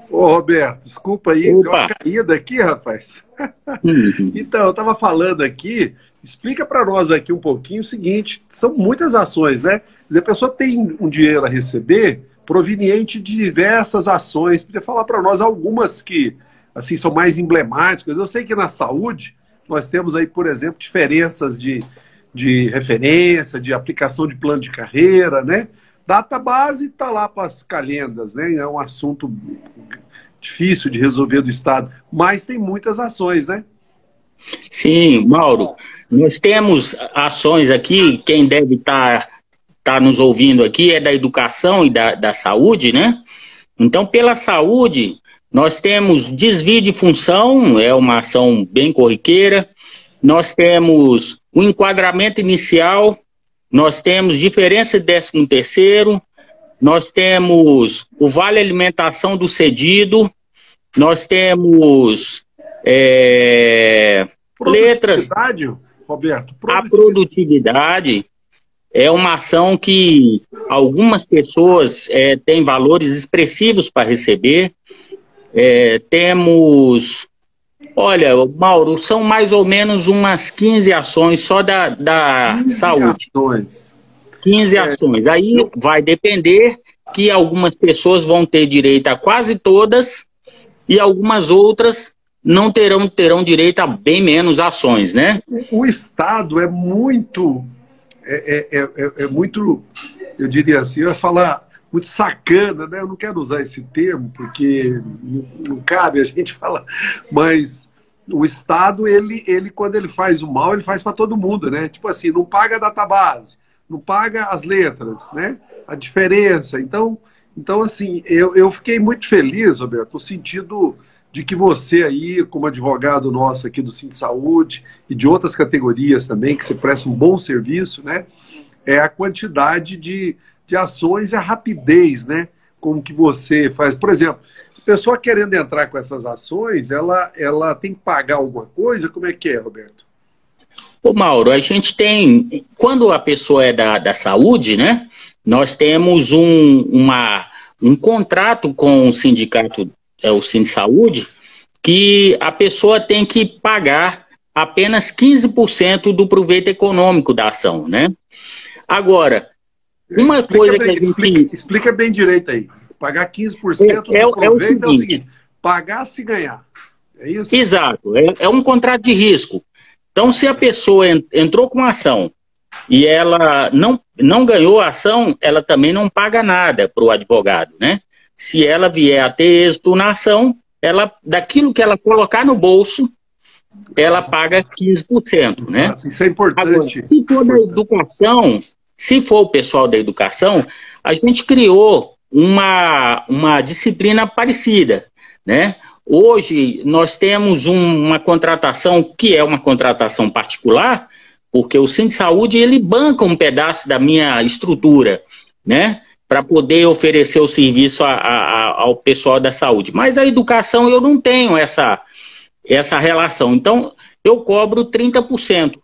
Ô, Roberto, desculpa aí, deu uma Opa! caída aqui, rapaz. Uhum. Então, eu estava falando aqui, explica para nós aqui um pouquinho o seguinte: são muitas ações, né? Quer dizer, a pessoa tem um dinheiro a receber proveniente de diversas ações. Podia falar para nós algumas que, assim, são mais emblemáticas. Eu sei que na saúde nós temos aí, por exemplo, diferenças de referência, de aplicação de plano de carreira, né? Data base está lá para as calendas, né? É um assunto difícil de resolver do Estado, mas tem muitas ações, né? Sim, Mauro, nós temos ações aqui, quem deve estar nos ouvindo aqui é da educação e da saúde, né? Então, pela saúde, nós temos desvio de função, é uma ação bem corriqueira, nós temos o enquadramento inicial, nós temos diferença de 13º, nós temos o vale alimentação do cedido, nós temos letras, Produtividade, Roberto, a produtividade. produtividade é uma ação que algumas pessoas têm valores expressivos para receber. Temos, olha, Mauro, são mais ou menos umas 15 ações só da 15 saúde. ações. 15 ações. Aí Eu, vai depender que algumas pessoas vão ter direito a quase todas e algumas outras não terão direito a bem menos ações, né? o Estado é muito, é muito, eu diria assim, eu ia falar muito sacana, né? Eu não quero usar esse termo porque não cabe a gente falar, mas o Estado, ele quando ele faz o mal, ele faz para todo mundo, né? Tipo assim, não paga a database, não paga as letras, né? A diferença. Então assim, eu fiquei muito feliz, Roberto, no sentido de que você aí, como advogado nosso aqui do Sindsaúde e de outras categorias também, que você presta um bom serviço, né? É a quantidade de ações e a rapidez, né? Como que você faz. Por exemplo, a pessoa querendo entrar com essas ações, ela tem que pagar alguma coisa? Como é que é, Roberto? Ô Mauro, a gente tem, quando a pessoa é da saúde, né? Nós temos um contrato com o sindicato, o Sindsaúde, que a pessoa tem que pagar apenas 15% do proveito econômico da ação, né? Agora, uma coisa que a gente... Explica bem direito aí. Pagar 15% do É o proveito é o seguinte, seguinte: pagar se ganhar. É isso? exato, é um contrato de risco. Então, se a pessoa entrou com a ação e ela não ganhou a ação, ela também não paga nada para o advogado, né? Se ela vier a ter êxito na ação, daquilo que ela colocar no bolso, ela paga 15%, né? Exato. Isso é Agora, importante. se for da educação, se for o pessoal da educação, a gente criou uma disciplina parecida, né? Hoje nós temos uma contratação que é uma contratação particular, porque o Sindsaúde ele banca um pedaço da minha estrutura, né? Para poder oferecer o serviço ao pessoal da saúde. Mas a educação eu não tenho essa relação. Então, eu cobro 30%.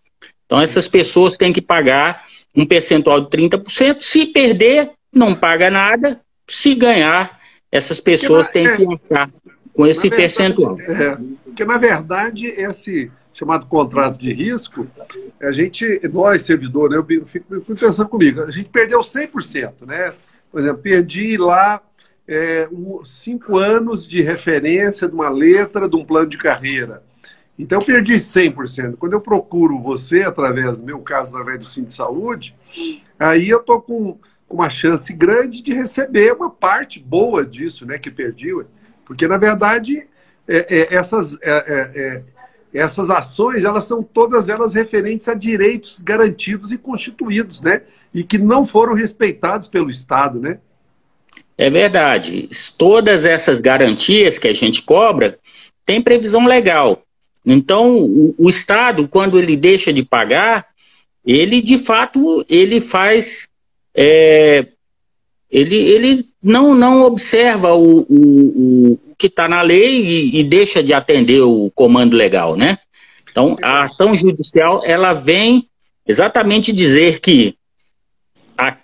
Então, essas pessoas têm que pagar um percentual de 30%. Se perder, não paga nada. Se ganhar, essas pessoas têm que arcar com esse percentual. Porque, na verdade, esse chamado contrato de risco, nós, servidores, eu fico pensando comigo, a gente perdeu 100%, né? Por exemplo, perdi lá 5 anos de referência de uma letra de um plano de carreira. Então, eu perdi 100%. Quando eu procuro você, através do meu caso, através do Sindsaúde, aí eu estou com uma chance grande de receber uma parte boa disso, né, que perdi. Porque, na verdade, essas ações, elas são todas elas referentes a direitos garantidos e constituídos, né? E que não foram respeitados pelo Estado, né? É verdade. Todas essas garantias que a gente cobra tem previsão legal. Então, o Estado, quando ele deixa de pagar, ele, de fato, ele faz... ele não observa o que está na lei e deixa de atender o comando legal, né? Então, a ação judicial, ela vem exatamente dizer que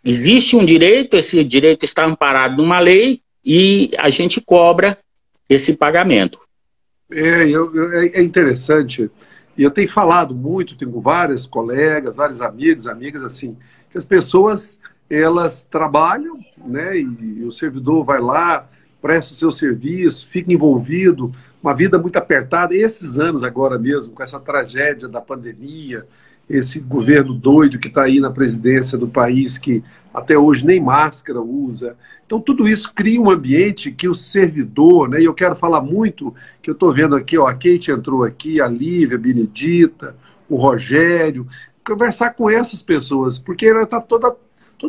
existe um direito, esse direito está amparado numa lei, e a gente cobra esse pagamento. É interessante. E eu tenho falado muito, tenho vários colegas, vários amigos, amigas, assim, que as pessoas, elas trabalham, né, e o servidor vai lá, presta o seu serviço, fica envolvido, uma vida muito apertada. Esses anos agora mesmo, com essa tragédia da pandemia, esse governo doido que está aí na presidência do país, que até hoje nem máscara usa. Então, tudo isso cria um ambiente que o servidor, né, e eu quero falar muito, que eu estou vendo aqui, ó, a Kate entrou aqui, a Lívia, a Benedita, o Rogério, conversar com essas pessoas, porque ela está todo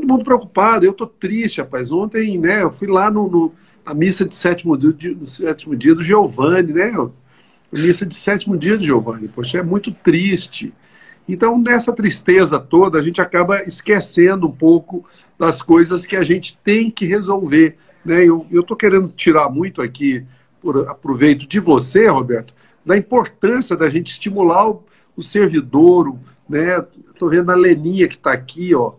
mundo preocupado. Eu estou triste, rapaz. Ontem, né, eu fui lá na missa de sétimo dia do Giovanni, né? Missa de sétimo dia do Giovanni. Poxa, é muito triste. Então, nessa tristeza toda, a gente acaba esquecendo um pouco das coisas que a gente tem que resolver, né? Eu estou querendo tirar muito aqui, por aproveito de você, Roberto, da importância da gente estimular o servidor, né? Estou vendo a Leninha que está aqui, ó,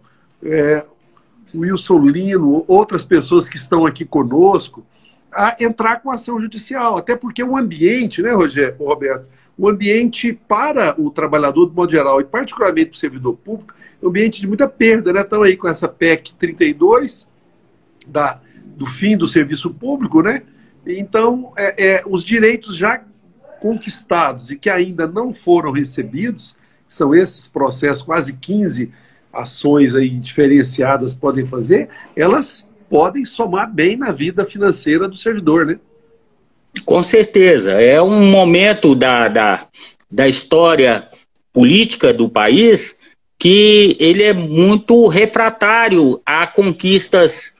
o Wilson Lino, outras pessoas que estão aqui conosco, a entrar com ação judicial. Até porque o ambiente, né, Roberto? O ambiente para o trabalhador, do modo geral, e particularmente para o servidor público, é um ambiente de muita perda, né? Estão aí com essa PEC 32, do fim do serviço público, né? Então, os direitos já conquistados e que ainda não foram recebidos, são esses processos, quase 15 ações aí diferenciadas podem fazer, elas podem somar bem na vida financeira do servidor, né? Com certeza. É um momento da história política do país que ele é muito refratário a conquistas,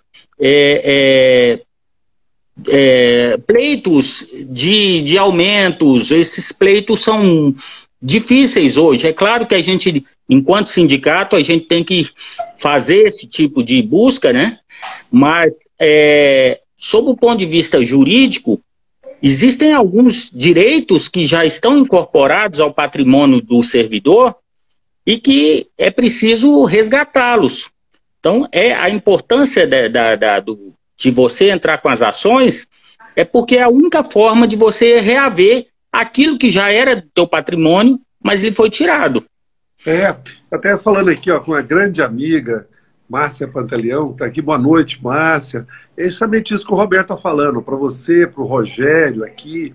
pleitos de aumentos. Esses pleitos são difíceis hoje. É claro que a gente, enquanto sindicato, a gente tem que fazer esse tipo de busca, né? Mas, sob o ponto de vista jurídico, existem alguns direitos que já estão incorporados ao patrimônio do servidor e que é preciso resgatá-los. Então, a importância de você entrar com as ações é porque é a única forma de você reaver aquilo que já era do teu patrimônio, mas ele foi tirado. Até falando aqui, ó, com uma grande amiga, Márcia Pantaleão, está aqui. Boa noite, Márcia. É justamente isso que o Roberto está falando, para você, para o Rogério aqui,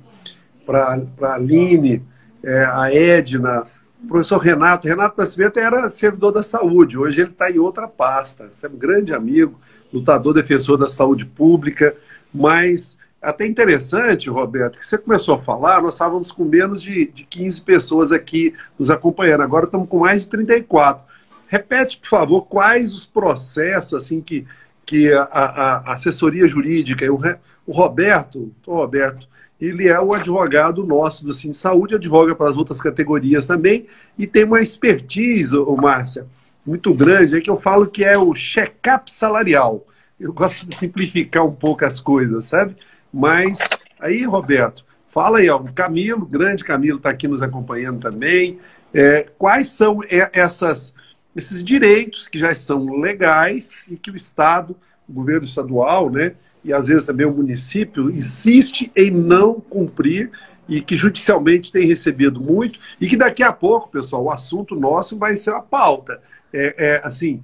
para a Aline, a Edna, o professor Renato. Renato Nascimento era servidor da saúde, hoje ele está em outra pasta. Você é um grande amigo, lutador, defensor da saúde pública, mas até interessante, Roberto, que você começou a falar, nós estávamos com menos de 15 pessoas aqui nos acompanhando, agora estamos com mais de 34. Repete, por favor, quais os processos assim, que a assessoria jurídica, o Roberto, ele é o advogado nosso do Cine Saúde, advoga para as outras categorias também, e tem uma expertise, Márcia, muito grande, que eu falo que é o check-up salarial. Eu gosto de simplificar um pouco as coisas, sabe? Mas aí, Roberto, fala aí, ó, o Camilo, grande Camilo, está aqui nos acompanhando também. Quais são esses direitos que já são legais e que o Estado, o governo estadual, né, e às vezes também o município, insiste em não cumprir e que judicialmente tem recebido muito e que daqui a pouco, pessoal, o assunto nosso vai ser a pauta. Assim,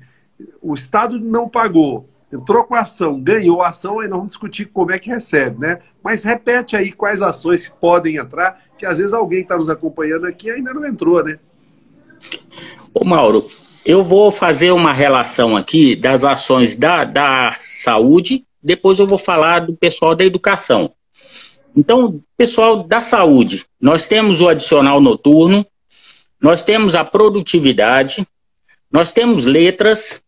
o Estado não pagou, entrou com a ação, ganhou a ação, aí nós vamos discutir como é que recebe, né? Mas repete aí quais ações podem entrar, que às vezes alguém está nos acompanhando aqui e ainda não entrou, né? Ô Mauro, eu vou fazer uma relação aqui das ações da saúde, depois eu vou falar do pessoal da educação. Então, pessoal da saúde, nós temos o adicional noturno, nós temos a produtividade, nós temos letras,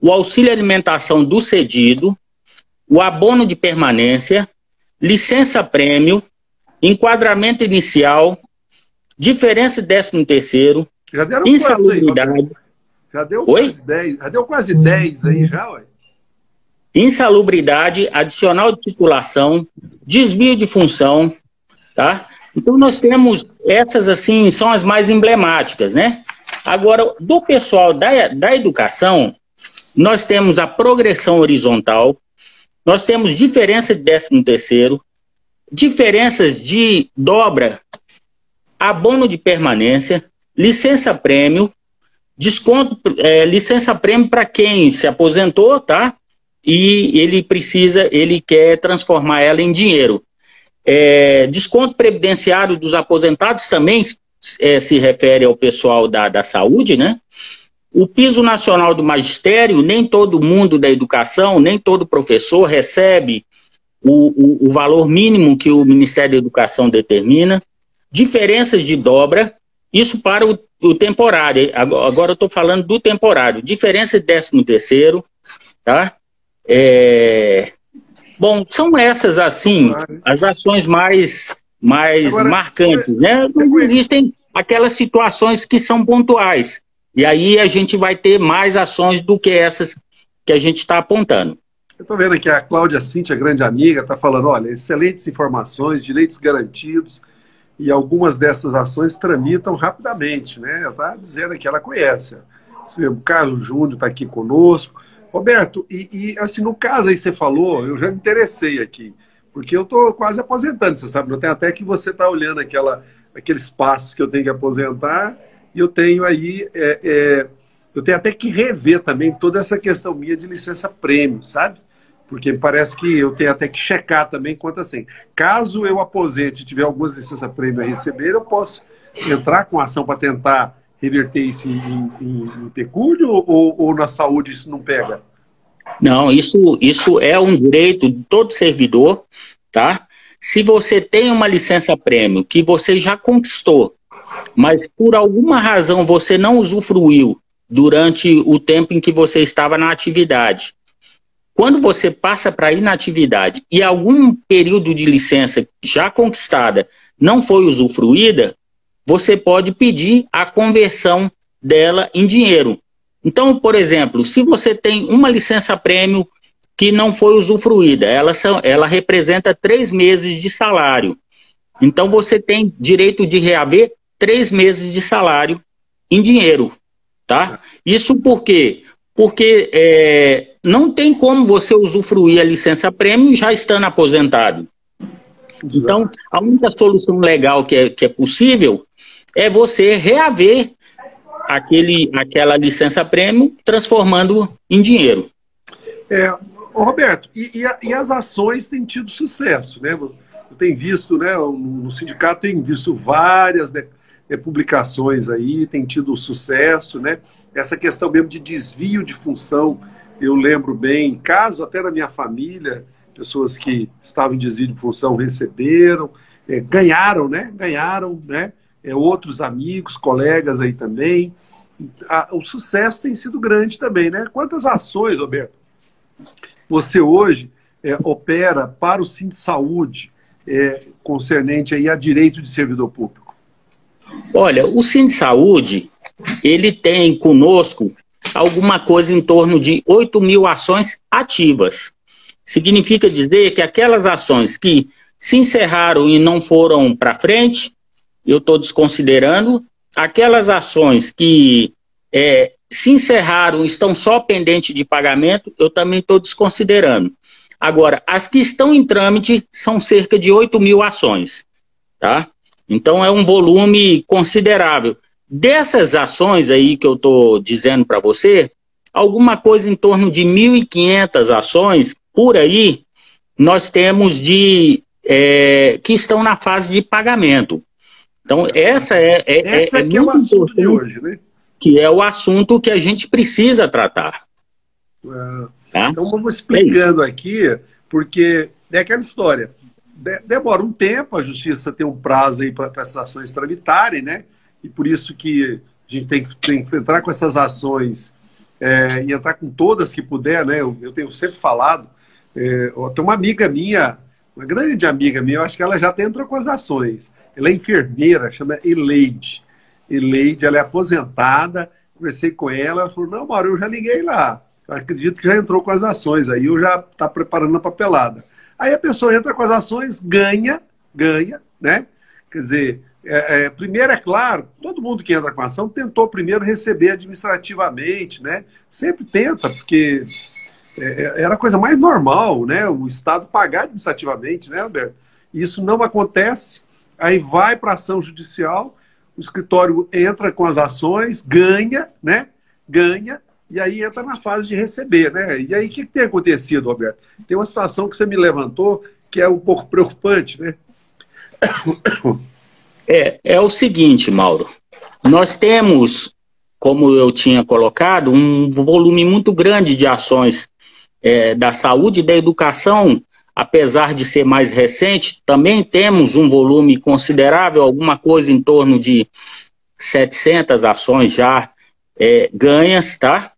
o auxílio alimentação do cedido, o abono de permanência, licença-prêmio, enquadramento inicial, diferença de 13º, insalubridade. Já deu quase 10. Já deu quase 10 aí já, ué. Insalubridade, adicional de titulação, desvio de função, tá? Então nós temos essas assim, são as mais emblemáticas, né? Agora, do pessoal da educação, nós temos a progressão horizontal, nós temos diferença de 13º, diferenças de dobra, abono de permanência, licença-prêmio, desconto, licença-prêmio para quem se aposentou, tá? E ele quer transformar ela em dinheiro. Desconto previdenciário dos aposentados também se refere ao pessoal da saúde, né? O piso nacional do magistério, nem todo mundo da educação, nem todo professor recebe o valor mínimo que o Ministério da Educação determina. Diferenças de dobra, isso para o temporário. Agora eu estou falando do temporário. Diferença de 13º, tá? Bom, são essas, assim, as ações mais agora, marcantes, né? Mas existem aquelas situações que são pontuais. E aí a gente vai ter mais ações do que essas que a gente está apontando. Eu estou vendo aqui a Cláudia Cíntia, grande amiga, está falando, olha, excelentes informações, direitos garantidos, e algumas dessas ações tramitam rapidamente, né? Ela está dizendo que ela conhece. O Carlos Júnior está aqui conosco. Roberto, assim, no caso aí você falou, eu já me interessei aqui, porque eu estou quase aposentando, você sabe, eu tenho até que você está olhando aqueles passos que eu tenho que aposentar, e eu tenho aí, eu tenho até que rever também toda essa questão minha de licença-prêmio, sabe? Porque parece que eu tenho até que checar também quanto assim. Caso eu aposente e tiver algumas licença-prêmio a receber, eu posso entrar com ação para tentar reverter isso em pecúlio ou na saúde isso não pega? Não, isso é um direito de todo servidor, tá? Se você tem uma licença-prêmio que você já conquistou, mas por alguma razão você não usufruiu durante o tempo em que você estava na atividade, quando você passa para inatividade e algum período de licença já conquistada não foi usufruída, você pode pedir a conversão dela em dinheiro. Então, por exemplo, se você tem uma licença-prêmio que não foi usufruída, ela representa 3 meses de salário. Então, você tem direito de reaver 3 meses de salário em dinheiro, tá? Isso por quê? Porque não tem como você usufruir a licença-prêmio já estando aposentado. Então, a única solução legal que é possível é você reaver aquela licença-prêmio transformando em dinheiro. Roberto, e as ações têm tido sucesso, né? Eu tenho visto, né, no sindicato tenho visto várias publicações aí, tem tido sucesso, né? Essa questão mesmo de desvio de função, eu lembro bem, caso até na minha família, pessoas que estavam em desvio de função receberam, ganharam, né? Outros amigos, colegas aí também. O sucesso tem sido grande também, né? Quantas ações, Roberto, você hoje opera para o Sindsaúde concernente aí a direito de servidor público? Olha, o Sindsaúde, ele tem conosco alguma coisa em torno de 8.000 ações ativas. Significa dizer que aquelas ações que se encerraram e não foram para frente, eu estou desconsiderando. Aquelas ações que se encerraram e estão só pendentes de pagamento, eu também estou desconsiderando. Agora, as que estão em trâmite são cerca de 8.000 ações, tá? Então é um volume considerável. Dessas ações aí que eu estou dizendo para você, alguma coisa em torno de 1.500 ações, por aí, nós temos que estão na fase de pagamento. Então, essa aqui é o assunto de hoje, né? Que é o assunto que a gente precisa tratar. Tá? Então, vamos explicando aqui, porque é aquela história. Demora um tempo, a justiça tem um prazo aí para essas ações tramitarem, né? E por isso que a gente tem que entrar com essas ações e entrar com todas que puder, né? Eu tenho sempre falado, tem uma amiga minha, uma grande amiga minha, eu acho que ela já até entrou com as ações. Ela é enfermeira, chama Eleide. Eleide, ela é aposentada, conversei com ela, ela falou, não, Mauro, eu já liguei lá. Eu acredito que já entrou com as ações, aí eu já está preparando a papelada. Aí a pessoa entra com as ações, ganha, né? Quer dizer, primeiro, é claro, todo mundo que entra com a ação tentou primeiro receber administrativamente, né? Sempre tenta, porque Era a coisa mais normal, né? O Estado pagar administrativamente, né, Alberto? Isso não acontece, aí vai para a ação judicial, o escritório entra com as ações, ganha, né? Ganha, e aí entra na fase de receber, né? E aí o que tem acontecido, Alberto? Tem uma situação que você me levantou que é um pouco preocupante, né? É o seguinte, Mauro, nós temos, como eu tinha colocado, um volume muito grande de ações da saúde e da educação, apesar de ser mais recente, também temos um volume considerável, alguma coisa em torno de 700 ações já ganhas, tá?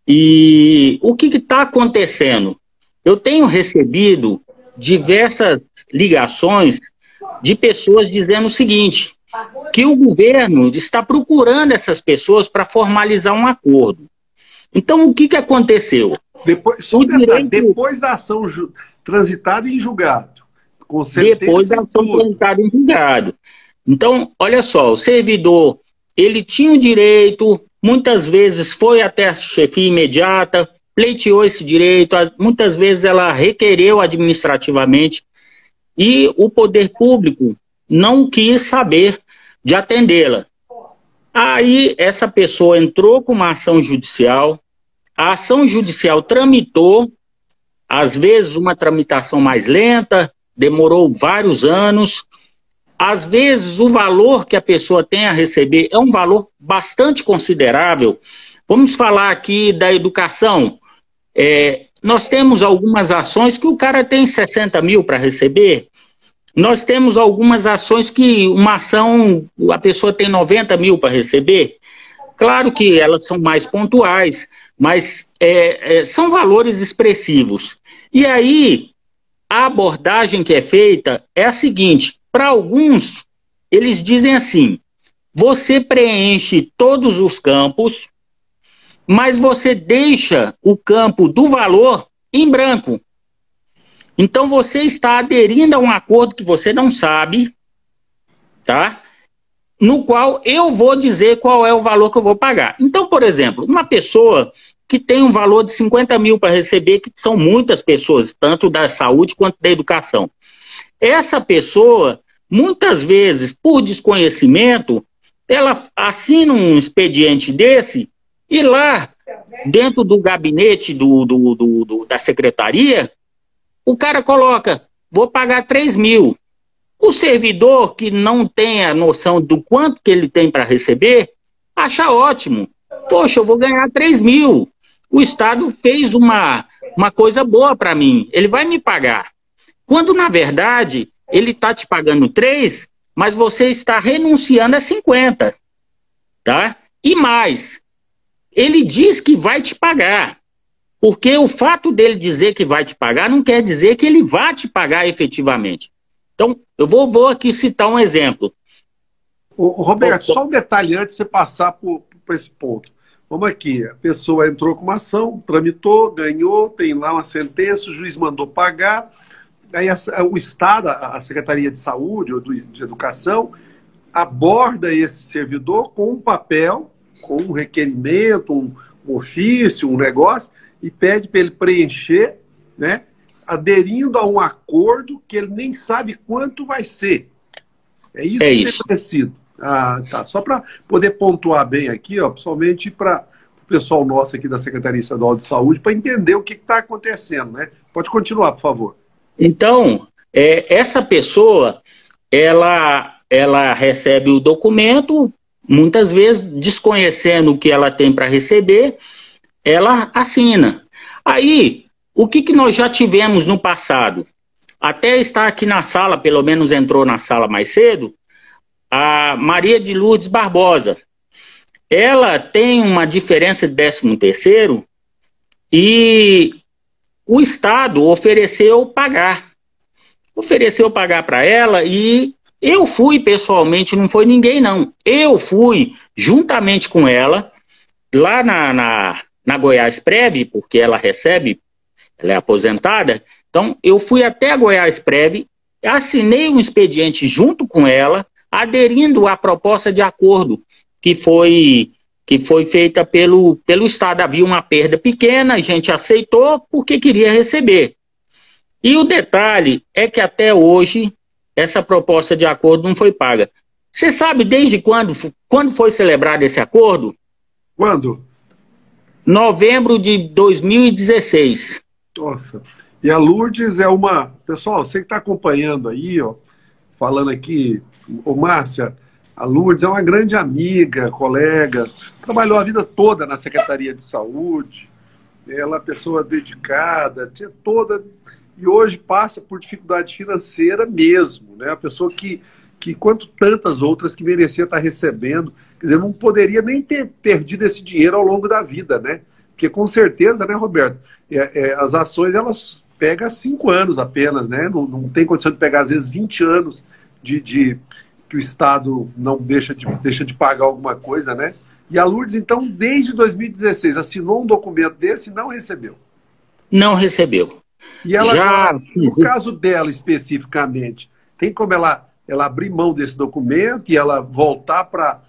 E o que está acontecendo? Eu tenho recebido diversas ligações de pessoas dizendo o seguinte, que o governo está procurando essas pessoas para formalizar um acordo. Então, o que aconteceu? Depois da ação transitada em julgado, com sentença depois da ação transitada em julgado. Então, olha só, o servidor, ele tinha o direito, muitas vezes foi até a chefia imediata, pleiteou esse direito, muitas vezes ela requereu administrativamente, e o poder público não quis saber de atendê-la. Aí essa pessoa entrou com uma ação judicial, a ação judicial tramitou, às vezes uma tramitação mais lenta, demorou vários anos, às vezes o valor que a pessoa tem a receber é um valor bastante considerável. Vamos falar aqui da educação. Nós temos algumas ações que o cara tem 60 mil para receber, nós temos algumas ações que uma ação, a pessoa tem 90 mil para receber. Claro que elas são mais pontuais, mas são valores expressivos. E aí, a abordagem que é feita é a seguinte, para alguns, eles dizem assim, você preenche todos os campos, mas você deixa o campo do valor em branco. Então você está aderindo a um acordo que você não sabe, tá? No qual eu vou dizer qual é o valor que eu vou pagar. Então, por exemplo, uma pessoa que tem um valor de 50 mil para receber, que são muitas pessoas, tanto da saúde quanto da educação. Essa pessoa, muitas vezes, por desconhecimento, ela assina um expediente desse e lá, dentro do gabinete da secretaria, o cara coloca, vou pagar 3 mil. O servidor que não tem a noção do quanto que ele tem para receber, acha ótimo. Poxa, eu vou ganhar 3 mil. O Estado fez uma coisa boa para mim, ele vai me pagar. Quando, na verdade, ele está te pagando 3, mas você está renunciando a 50. Tá? E mais, ele diz que vai te pagar. Porque o fato dele dizer que vai te pagar não quer dizer que ele vai te pagar efetivamente. Então, eu vou aqui citar um exemplo. Roberto, só um detalhe antes de você passar por esse ponto. Vamos aqui, a pessoa entrou com uma ação, tramitou, ganhou, tem lá uma sentença, o juiz mandou pagar, aí o Estado, a Secretaria de Saúde ou de Educação, aborda esse servidor com um papel, com um requerimento, um ofício, um negócio, e pede para ele preencher, né, aderindo a um acordo que ele nem sabe quanto vai ser. É isso que tem acontecido. Ah, tá. Só para poder pontuar bem aqui, ó, principalmente para o pessoal nosso aqui da Secretaria Estadual de Saúde, para entender o que está acontecendo, né? Pode continuar, por favor. Então, essa pessoa, ela recebe o documento, muitas vezes desconhecendo o que ela tem para receber, ela assina. Aí, o que nós já tivemos no passado? Até está aqui na sala, pelo menos entrou na sala mais cedo, a Maria de Lourdes Barbosa. Ela tem uma diferença de 13º e o Estado ofereceu pagar. Ofereceu pagar para ela e eu fui pessoalmente, não foi ninguém não. Eu fui juntamente com ela lá na Goiás Prev, porque ela recebe, ela é aposentada, então eu fui até a Goiás Prev, assinei um expediente junto com ela, aderindo à proposta de acordo que foi que foi feita pelo Estado. Havia uma perda pequena, a gente aceitou porque queria receber. E o detalhe é que até hoje essa proposta de acordo não foi paga. Você sabe desde quando foi celebrado esse acordo? Quando? Novembro de 2016. Nossa. E a Lourdes é uma... Pessoal, você que está acompanhando aí, ó, falando aqui, ô Márcia, a Lourdes é uma grande amiga, colega, trabalhou a vida toda na Secretaria de Saúde, ela é uma pessoa dedicada, tinha toda... E hoje passa por dificuldade financeira mesmo, né? A pessoa que quanto tantas outras que merecia estar recebendo, quer dizer, não poderia nem ter perdido esse dinheiro ao longo da vida, né? Porque com certeza, né, Roberto, as ações, elas pegam 5 anos apenas, né? Não tem condição de pegar, às vezes, 20 anos que o Estado não deixa de pagar alguma coisa, né? E a Lourdes, então, desde 2016, assinou um documento desse e não recebeu. Não recebeu. E ela agora, no caso dela especificamente, tem como ela abrir mão desse documento e ela voltar para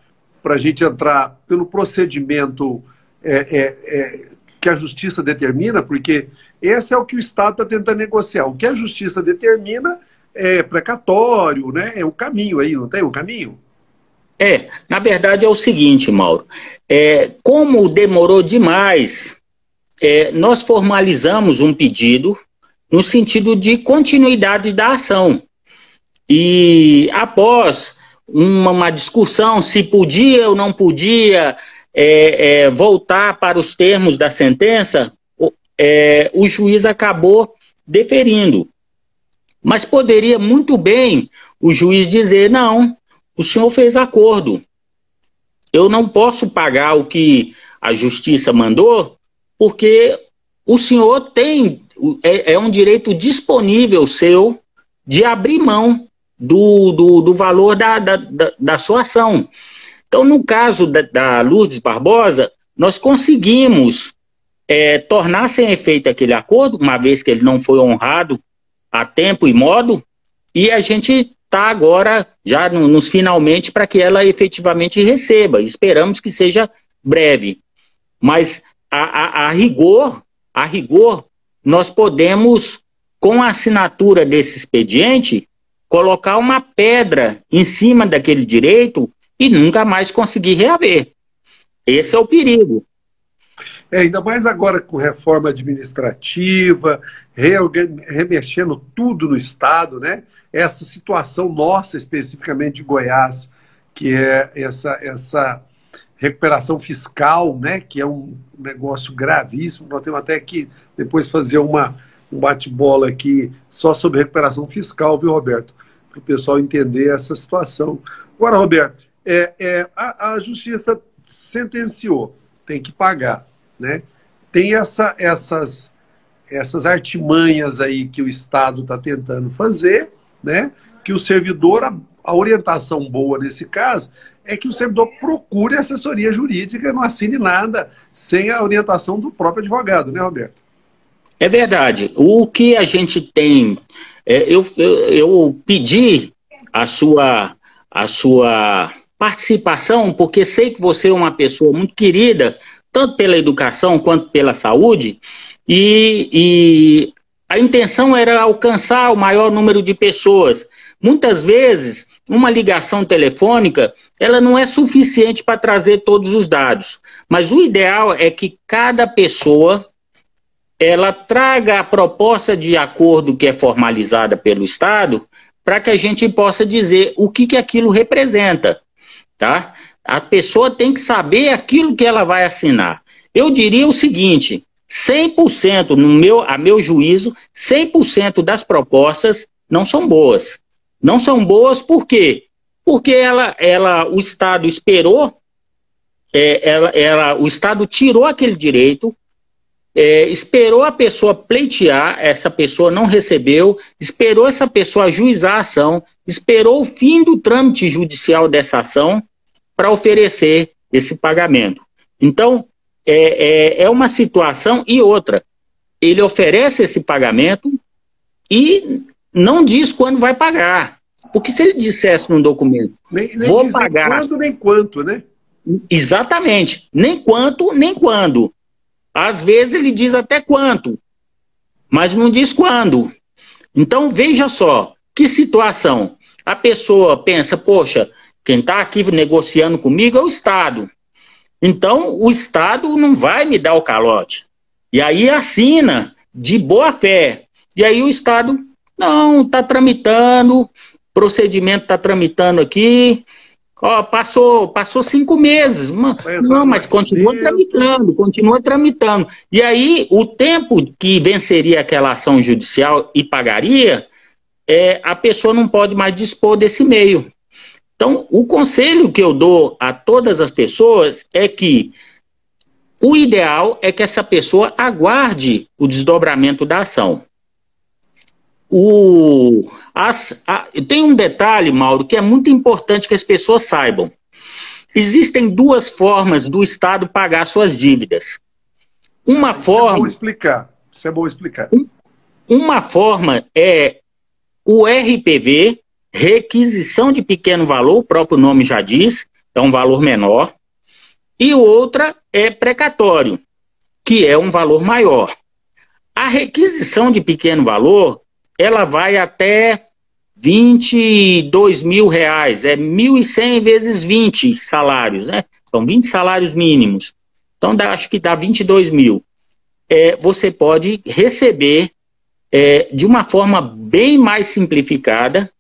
a gente entrar pelo procedimento que a Justiça determina, porque esse é o que o Estado está tentando negociar. O que a Justiça determina é precatório, né? É o caminho aí, não tem um caminho? Na verdade é o seguinte, Mauro, como demorou demais, nós formalizamos um pedido no sentido de continuidade da ação. E após uma discussão se podia ou não podia voltar para os termos da sentença, o juiz acabou deferindo. Mas poderia muito bem o juiz dizer, não, o senhor fez acordo, eu não posso pagar o que a justiça mandou, porque o senhor tem, um direito disponível seu de abrir mão do valor da sua ação. Então, no caso da Lourdes Barbosa, nós conseguimos tornar sem efeito aquele acordo, uma vez que ele não foi honrado a tempo e modo, e a gente está agora já nos finalmente para que ela efetivamente receba. Esperamos que seja breve. Mas a rigor, nós podemos, com a assinatura desse expediente, colocar uma pedra em cima daquele direito e nunca mais conseguir reaver. Esse é o perigo. Ainda mais agora com reforma administrativa, remexendo tudo no Estado, né? Essa situação nossa, especificamente de Goiás, que é essa recuperação fiscal, né? Que é um negócio gravíssimo. Nós temos até que depois fazer um bate-bola aqui só sobre recuperação fiscal, viu, Roberto? Para o pessoal entender essa situação. Agora, Roberto, a Justiça sentenciou, tem que pagar, né? Tem essas artimanhas aí que o Estado está tentando fazer, né? Que o servidor, a orientação boa nesse caso, é que o servidor procure assessoria jurídica e não assine nada sem a orientação do próprio advogado, né, Roberto? É verdade. O que a gente tem... eu pedi a sua participação, porque sei que você é uma pessoa muito querida, tanto pela educação quanto pela saúde, e a intenção era alcançar o maior número de pessoas. Muitas vezes, uma ligação telefônica, ela não é suficiente para trazer todos os dados, mas o ideal é que cada pessoa ela traga a proposta de acordo que é formalizada pelo Estado, para que a gente possa dizer o que aquilo representa, tá? A pessoa tem que saber aquilo que ela vai assinar. Eu diria o seguinte, 100%, a meu juízo, 100% das propostas não são boas. Não são boas por quê? Porque o Estado esperou, o Estado tirou aquele direito, esperou a pessoa pleitear, essa pessoa não recebeu, esperou essa pessoa ajuizar a ação, esperou o fim do trâmite judicial dessa ação para oferecer esse pagamento. Então, é uma situação e outra. Ele oferece esse pagamento e não diz quando vai pagar. Porque se ele dissesse num documento, nem vou diz pagar... nem quando, nem quanto, né? Exatamente. Nem quanto, nem quando. Às vezes ele diz até quanto, mas não diz quando. Então, veja só, que situação. A pessoa pensa, poxa, quem está aqui negociando comigo é o Estado. Então, o Estado não vai me dar o calote. E aí assina de boa fé. E aí o Estado, não, está tramitando, procedimento está tramitando aqui. Ó, passou 5 meses. Não, mas continua tramitando, continua tramitando. E aí, o tempo que venceria aquela ação judicial e pagaria, a pessoa não pode mais dispor desse meio. Então, o conselho que eu dou a todas as pessoas é que o ideal é que essa pessoa aguarde o desdobramento da ação. Tem um detalhe, Mauro, que é muito importante que as pessoas saibam. Existem 2 formas do Estado pagar suas dívidas. Uma forma... é bom explicar. Isso é bom explicar. Uma forma é o RPV, requisição de pequeno valor, o próprio nome já diz, é um valor menor. E outra é precatório, que é um valor maior. A requisição de pequeno valor, ela vai até R$22 mil, é 1.100 vezes 20 salários, né? São 20 salários mínimos. Então, acho que dá 22 mil. Você pode receber, de uma forma bem mais simplificada,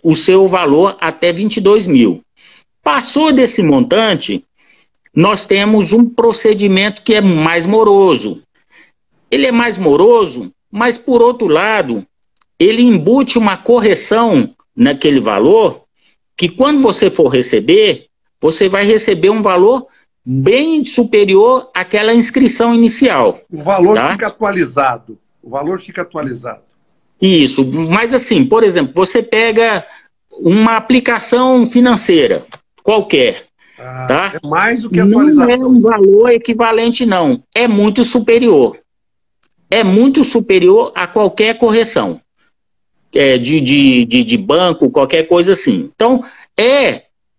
o seu valor até 22 mil. Passou desse montante, nós temos um procedimento que é mais moroso. Ele é mais moroso, mas, por outro lado, ele embute uma correção naquele valor, que quando você for receber, você vai receber um valor bem superior àquela inscrição inicial. O valor fica atualizado. O valor fica atualizado. Isso, mas assim, por exemplo, você pega uma aplicação financeira, qualquer, tá? É mais do que atualização. Não é um valor equivalente, não. É muito superior. É muito superior a qualquer correção de banco, qualquer coisa assim. Então,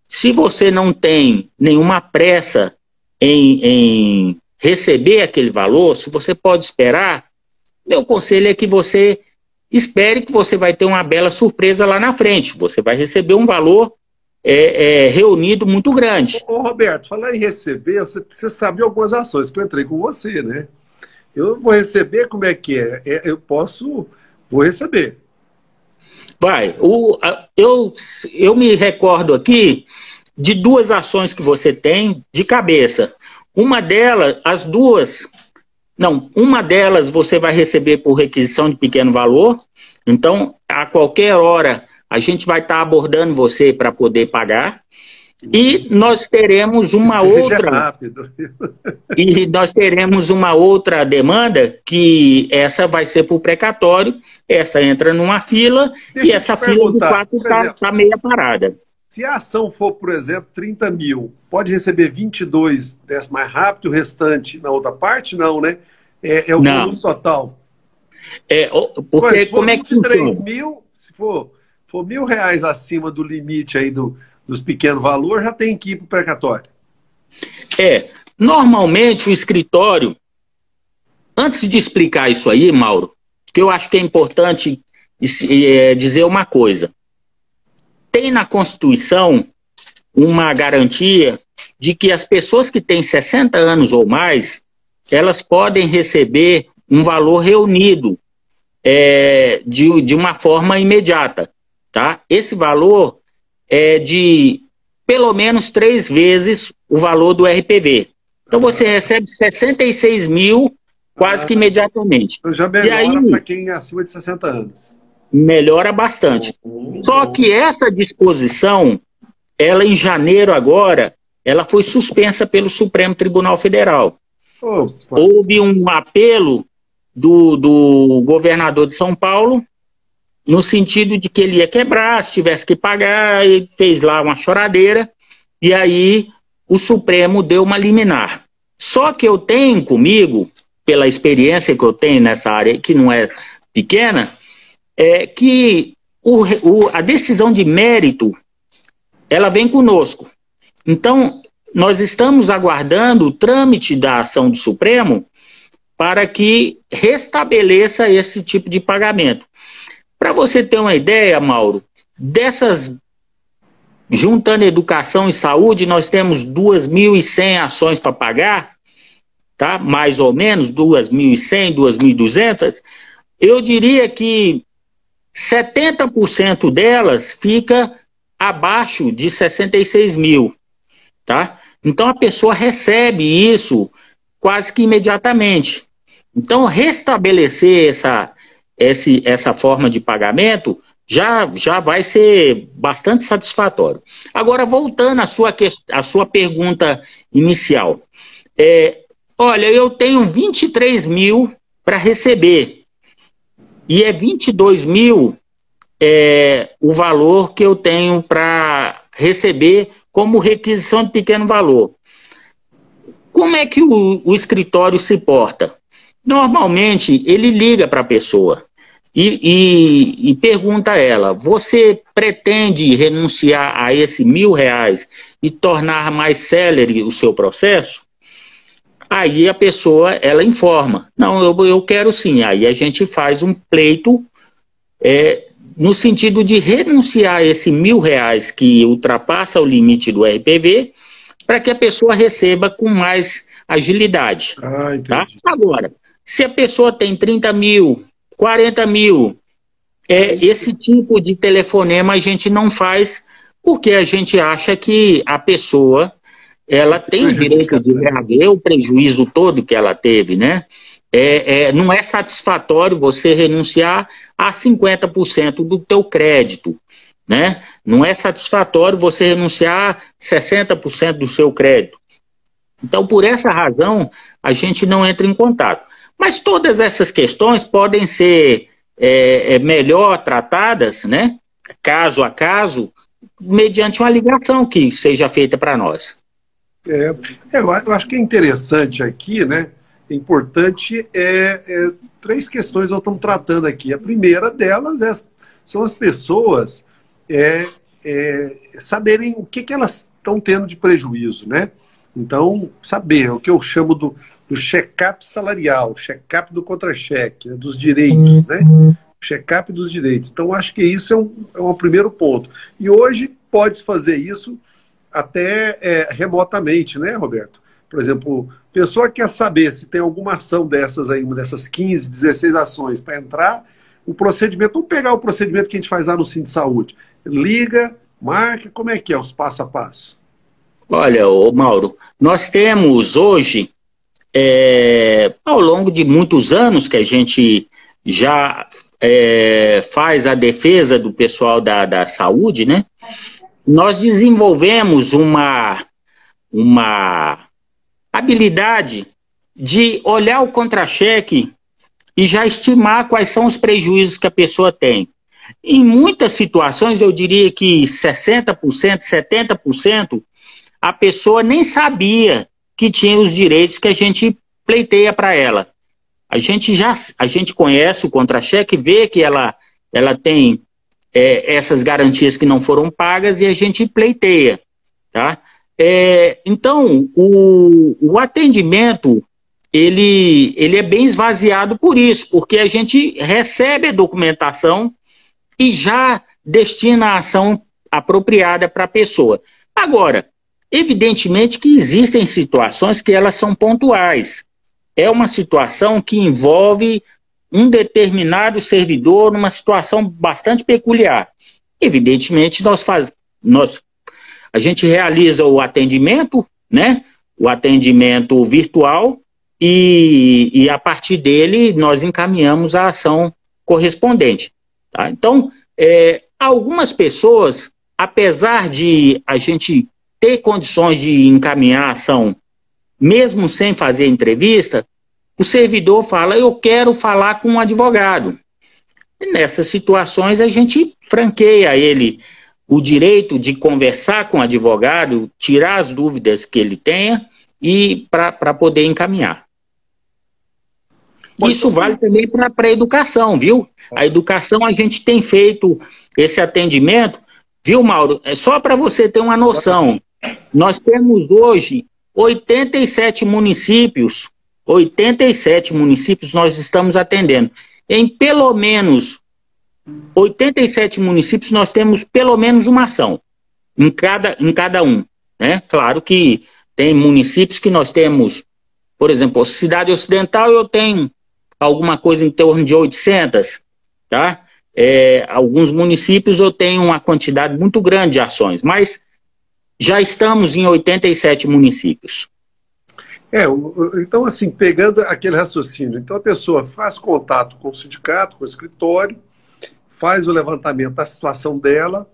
se você não tem nenhuma pressa em receber aquele valor, se você pode esperar, meu conselho é que você espere, que você vai ter uma bela surpresa lá na frente. Você vai receber um valor reunido muito grande. Ô, Roberto, falar em receber, você sabe algumas ações que eu entrei com você, né? Eu vou receber, como é que é? Vou receber. Vai. Eu me recordo aqui de 2 ações que você tem de cabeça. Uma delas você vai receber por requisição de pequeno valor. Então, a qualquer hora, a gente vai estar abordando você para poder pagar. E nós teremos uma outra. E nós teremos uma outra demanda, que essa vai ser por precatório, essa entra numa fila, e essa fila de 4 está meia parada. Se a ação for, por exemplo, 30 mil, pode receber 22 desse mais rápido, o restante na outra parte? Não, né? É o volume total. Porque como é que 23 mil, se for R$1.000 acima do limite aí dos pequenos valores, já tem que ir para o precatório. Normalmente o escritório, antes de explicar isso aí, Mauro, que eu acho que é importante dizer uma coisa. Tem na Constituição uma garantia de que as pessoas que têm 60 anos ou mais, elas podem receber um valor reunido de uma forma imediata. Tá? Esse valor é de pelo menos 3 vezes o valor do RPV. Então você recebe 66 mil quase que imediatamente. Então já melhora para quem é acima de 60 anos. Melhora bastante. Só que essa disposição, ela em janeiro agora, ela foi suspensa pelo Supremo Tribunal Federal. Houve um apelo do governador de São Paulo, no sentido de que ele ia quebrar, se tivesse que pagar, ele fez lá uma choradeira, e aí o Supremo deu uma liminar. Só que eu tenho comigo, pela experiência que eu tenho nessa área, que não é pequena, que a decisão de mérito, ela vem conosco. Então, nós estamos aguardando o trâmite da ação do Supremo para que restabeleça esse tipo de pagamento. Para você ter uma ideia, Mauro, dessas, juntando educação e saúde, nós temos 2.100 ações para pagar, tá? Mais ou menos, 2.100, 2.200. Eu diria que 70% delas fica abaixo de 66 mil, tá? Então a pessoa recebe isso quase que imediatamente. Então restabelecer essa forma de pagamento já vai ser bastante satisfatório. Agora, voltando à sua pergunta inicial. Olha, eu tenho 23 mil para receber. E é 22 mil o valor que eu tenho para receber como requisição de pequeno valor. Como é que o escritório se porta? Normalmente, ele liga para a pessoa e pergunta a ela: você pretende renunciar a esse R$1.000 e tornar mais célere o seu processo? Aí a pessoa, ela informa: não, eu quero sim. Aí a gente faz um pleito no sentido de renunciar a esse R$1.000 que ultrapassa o limite do RPV, para que a pessoa receba com mais agilidade. Tá? Agora, se a pessoa tem 30 mil, 40 mil, esse tipo de telefonema a gente não faz, porque a gente acha que a pessoa ela tem o direito de reaver o prejuízo todo que ela teve, né? Não é satisfatório você renunciar a 50% do teu crédito, né? Não é satisfatório você renunciar a 60% do seu crédito. Então, por essa razão, a gente não entra em contato. Mas todas essas questões podem ser melhor tratadas, né? Caso a caso, mediante uma ligação que seja feita para nós. Eu acho que é interessante aqui, né? Importante três questões que nós estamos tratando aqui. A primeira delas são as pessoas saberem o que elas estão tendo de prejuízo, né? Então, saber o que eu chamo do check-up salarial, check-up do contra-cheque, dos direitos, né? Check-up dos direitos. Então, acho que isso é um primeiro ponto. E hoje pode fazer isso até remotamente, né, Roberto? Por exemplo, a pessoa quer saber se tem alguma ação dessas aí, uma dessas 15, 16 ações para entrar, o procedimento, vamos pegar o procedimento que a gente faz lá no Sindsaúde. Liga, marca, como é que é os passo a passo? Olha, Mauro, nós temos hoje, ao longo de muitos anos que a gente já faz a defesa do pessoal da saúde, né? Nós desenvolvemos uma habilidade de olhar o contra-cheque e já estimar quais são os prejuízos que a pessoa tem. Em muitas situações, eu diria que 60%, 70%, a pessoa nem sabia que tinha os direitos que a gente pleiteia para ela. A gente conhece o contra-cheque, vê que ela tem essas garantias que não foram pagas e a gente pleiteia, tá? Então, o atendimento, ele é bem esvaziado por isso, porque a gente recebe a documentação e já destina a ação apropriada para a pessoa. Agora, evidentemente que existem situações que elas são pontuais. É uma situação que envolve um determinado servidor numa situação bastante peculiar. Evidentemente, a gente realiza o atendimento, né? O atendimento virtual e a partir dele nós encaminhamos a ação correspondente. Tá? Então, algumas pessoas, apesar de a gente ter condições de encaminhar a ação, mesmo sem fazer entrevista, o servidor fala: eu quero falar com um advogado. E nessas situações a gente franqueia a ele o direito de conversar com o advogado, tirar as dúvidas que ele tenha e para poder encaminhar. Isso vale também para a educação, viu? A educação, a gente tem feito esse atendimento, viu, Mauro? É só para você ter uma noção. Nós temos hoje 87 municípios, 87 municípios nós estamos atendendo. Em pelo menos 87 municípios nós temos pelo menos uma ação, em cada um, né? Claro que tem municípios que nós temos, por exemplo, a Cidade Ocidental eu tenho alguma coisa em torno de 800, tá? Alguns municípios eu tenho uma quantidade muito grande de ações, mas já estamos em 87 municípios. Então, assim, pegando aquele raciocínio, então a pessoa faz contato com o sindicato, com o escritório, faz o levantamento da situação dela,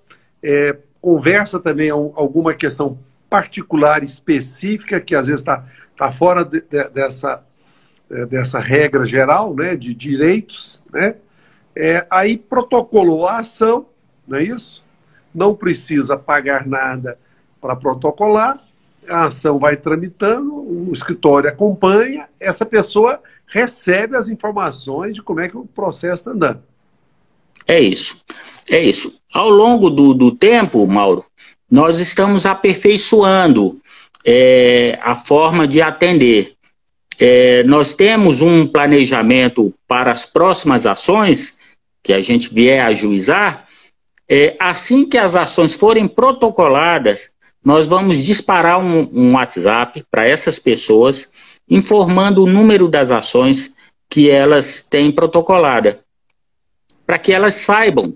conversa também alguma questão particular, específica, que às vezes está fora dessa regra geral, né, de direitos, né? Aí protocolou a ação, não é isso? Não precisa pagar nada para protocolar, a ação vai tramitando, o escritório acompanha, essa pessoa recebe as informações de como é que o processo está andando. É isso. Ao longo do tempo, Mauro, nós estamos aperfeiçoando a forma de atender. Nós temos um planejamento para as próximas ações que a gente vier a ajuizar. Assim que as ações forem protocoladas, nós vamos disparar um WhatsApp para essas pessoas, informando o número das ações que elas têm protocolada, para que elas saibam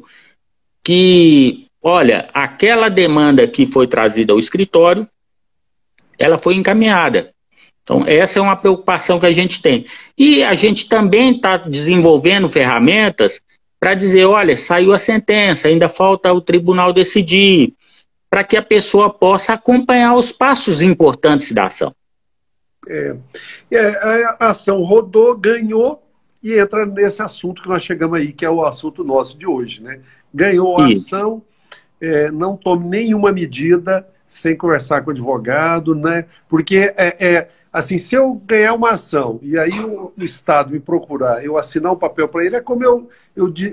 que, olha, aquela demanda que foi trazida ao escritório, ela foi encaminhada. Então, essa é uma preocupação que a gente tem. E a gente também está desenvolvendo ferramentas para dizer, olha, saiu a sentença, ainda falta o tribunal decidir, para que a pessoa possa acompanhar os passos importantes da ação. A ação rodou, ganhou, e entra nesse assunto que nós chegamos aí, que é o assunto nosso de hoje, né? Ganhou a ação, não tome nenhuma medida sem conversar com o advogado, né? Porque, assim, se eu ganhar uma ação e aí o Estado me procurar, eu assinar um papel para ele, é como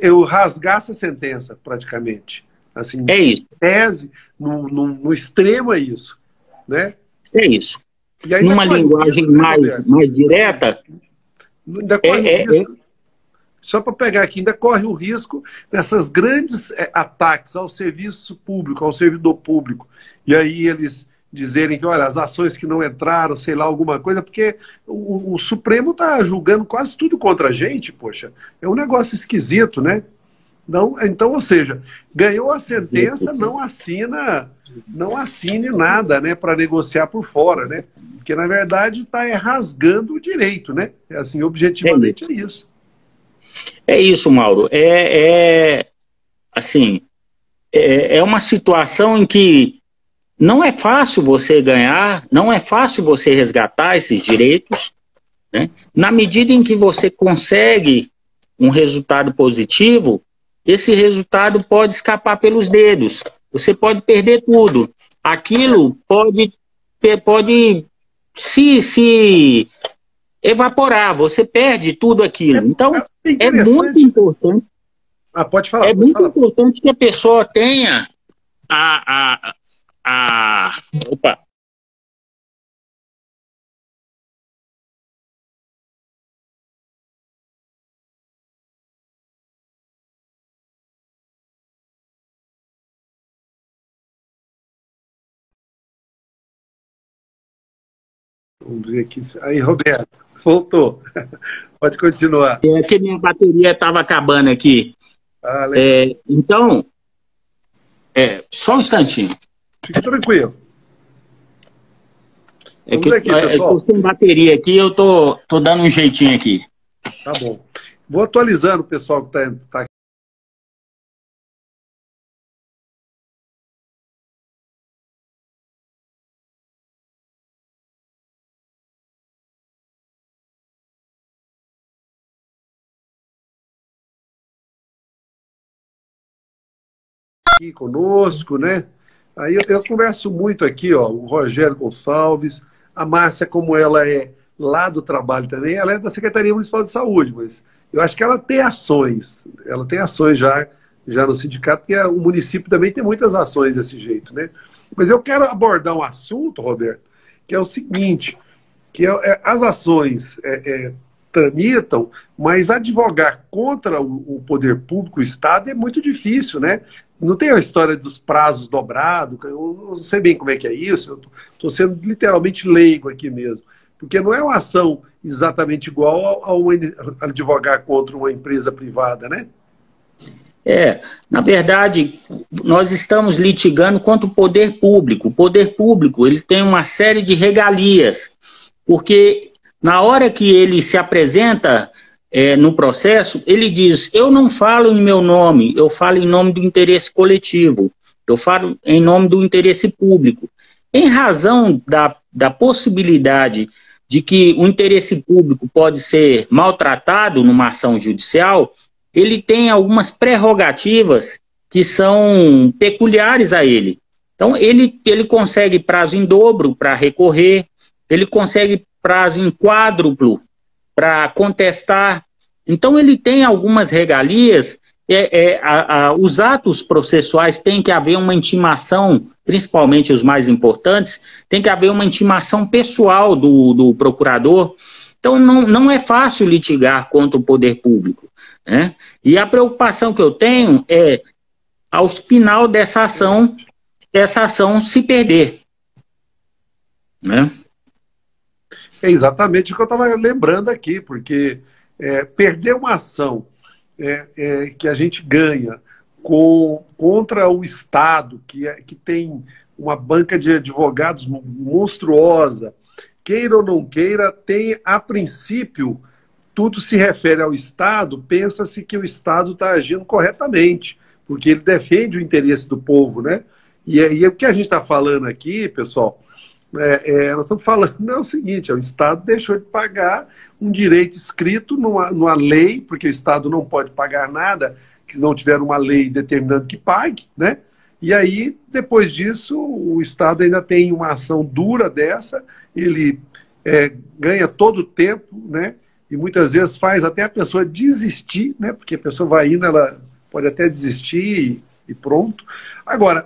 eu rasgasse a sentença, praticamente. Assim, é isso. Tese, no extremo é isso, né? É isso. E aí, numa linguagem mais direta, ainda corre o risco, só para pegar aqui, ainda corre o risco dessas grandes ataques ao serviço público, ao servidor público, e aí eles dizerem que, olha, as ações que não entraram, sei lá, alguma coisa, porque o Supremo está julgando quase tudo contra a gente, poxa, é um negócio esquisito, né? Então, ou seja, ganhou a sentença, não assine nada, né, para negociar por fora, né? Porque, na verdade, está rasgando o direito, né? Assim, objetivamente é isso. É isso, Mauro. Assim, é uma situação em que não é fácil você ganhar, não é fácil você resgatar esses direitos, né? Na medida em que você consegue um resultado positivo, esse resultado pode escapar pelos dedos. Você pode perder tudo. Aquilo pode se evaporar. Você perde tudo aquilo. Então, é muito importante. Pode falar. Importante que a pessoa tenha Opa! Vamos ver aqui. Aí, Roberto, voltou. Pode continuar. É que minha bateria estava acabando aqui. Então, só um instantinho. Fique tranquilo. Vamos aqui, pessoal. Eu tô sem bateria aqui, eu tô dando um jeitinho aqui. Tá bom. Vou atualizando o pessoal que tá aqui. Aqui conosco, né? Aí eu converso muito aqui, ó, o Rogério Gonçalves, a Márcia, como ela é lá do trabalho também, ela é da Secretaria Municipal de Saúde, mas eu acho que ela tem ações já no sindicato, porque o município também tem muitas ações desse jeito, né? Mas eu quero abordar um assunto, Roberto, que é o seguinte, que as ações tramitam, mas advogar contra o poder público, o Estado, é muito difícil, né? Não tem a história dos prazos dobrados, eu não sei bem como é que é isso, eu estou sendo literalmente leigo aqui mesmo, porque não é uma ação exatamente igual ao advogar contra uma empresa privada, né? Na verdade, nós estamos litigando contra o poder público. O poder público, ele tem uma série de regalias, porque na hora que ele se apresenta no processo, ele diz, eu não falo em meu nome, eu falo em nome do interesse coletivo, eu falo em nome do interesse público. Em razão da possibilidade de que o interesse público pode ser maltratado numa ação judicial, ele tem algumas prerrogativas que são peculiares a ele. Então, ele consegue prazo em dobro para recorrer, ele consegue prazo em quádruplo para contestar. Então, ele tem algumas regalias. Os atos processuais têm que haver uma intimação, principalmente os mais importantes, tem que haver uma intimação pessoal do procurador. Então, não é fácil litigar contra o poder público, né? E a preocupação que eu tenho é, ao final dessa ação se perder, né? É exatamente o que eu estava lembrando aqui, porque perder uma ação que a gente ganha contra o Estado, que tem uma banca de advogados monstruosa, queira ou não queira, tem, a princípio, tudo se refere ao Estado, pensa-se que o Estado está agindo corretamente, porque ele defende o interesse do povo, né? E o que a gente está falando aqui, pessoal, nós estamos falando é o seguinte, o Estado deixou de pagar um direito escrito numa lei, porque o Estado não pode pagar nada que não tiver uma lei determinando que pague, né? E aí, depois disso, o Estado ainda tem uma ação dura dessa, ele ganha todo o tempo, né? E muitas vezes faz até a pessoa desistir, né? Porque a pessoa vai indo, ela pode até desistir e pronto. Agora,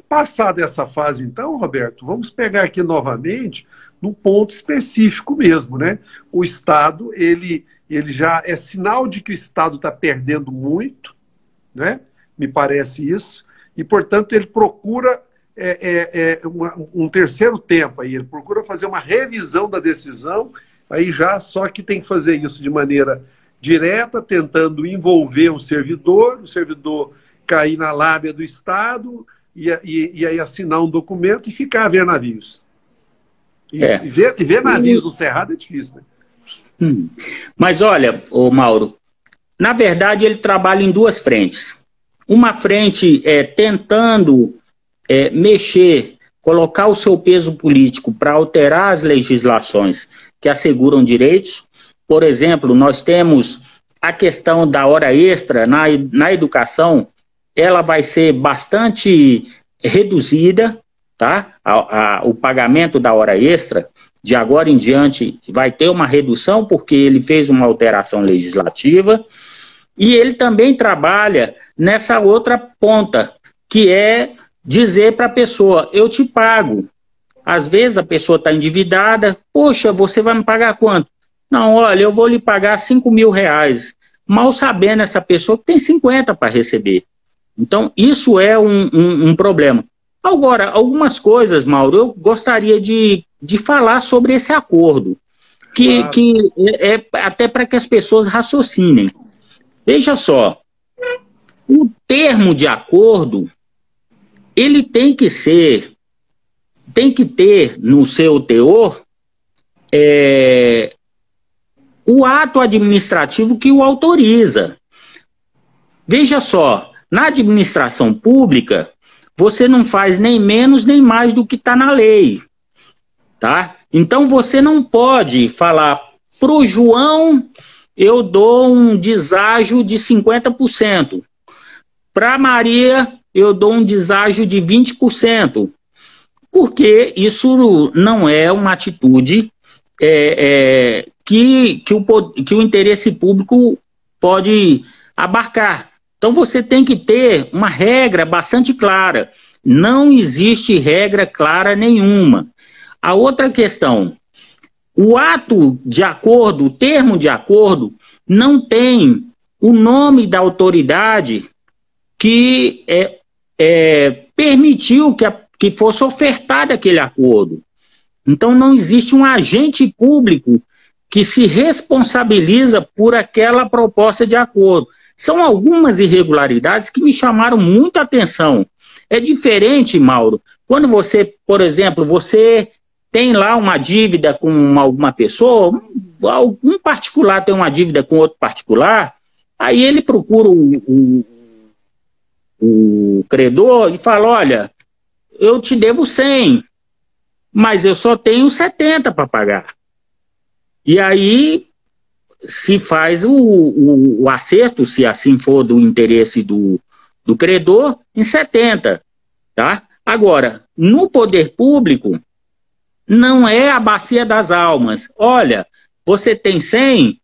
passada essa fase, então, Roberto, vamos pegar aqui novamente num ponto específico mesmo, né? O Estado, ele já é sinal de que o Estado está perdendo muito, né? Me parece isso, e, portanto, ele procura um terceiro tempo, aí ele procura fazer uma revisão da decisão, aí já só que tem que fazer isso de maneira direta, tentando envolver o servidor cair na lábia do Estado e aí assinar um documento e ficar a ver navios. E ver navios no Cerrado é difícil, né? Mas olha, Mauro, na verdade ele trabalha em duas frentes. Uma frente tentando mexer, colocar o seu peso político para alterar as legislações que asseguram direitos. Por exemplo, nós temos a questão da hora extra na educação, ela vai ser bastante reduzida, tá? O pagamento da hora extra, de agora em diante, vai ter uma redução, porque ele fez uma alteração legislativa, e ele também trabalha nessa outra ponta, que é dizer para a pessoa, eu te pago. Às vezes a pessoa está endividada, poxa, você vai me pagar quanto? Não, olha, eu vou lhe pagar R$5.000, mal sabendo essa pessoa que tem 50 para receber. Então, isso é um problema. Agora, algumas coisas, Mauro, eu gostaria de falar sobre esse acordo, que é até para que as pessoas raciocinem. Veja só, o termo de acordo, ele tem que ter no seu teor o ato administrativo que o autoriza. Veja só, na administração pública, você não faz nem menos nem mais do que está na lei, tá? Então você não pode falar, para o João eu dou um deságio de 50%, para a Maria eu dou um deságio de 20%, porque isso não é uma atitude que o interesse público pode abarcar. Então você tem que ter uma regra bastante clara. Não existe regra clara nenhuma. A outra questão, o ato de acordo, o termo de acordo, não tem o nome da autoridade que permitiu que fosse ofertado aquele acordo. Então, não existe um agente público que se responsabiliza por aquela proposta de acordo. São algumas irregularidades que me chamaram muita atenção. É diferente, Mauro, quando você, por exemplo, você tem lá uma dívida com alguma pessoa, algum particular tem uma dívida com outro particular, aí ele procura o credor e fala, olha, eu te devo 100, mas eu só tenho 70 para pagar. E aí se faz o acerto, se assim for do interesse do credor, em 70. Tá? Agora, no poder público, não é a bacia das almas. Olha, você tem 100,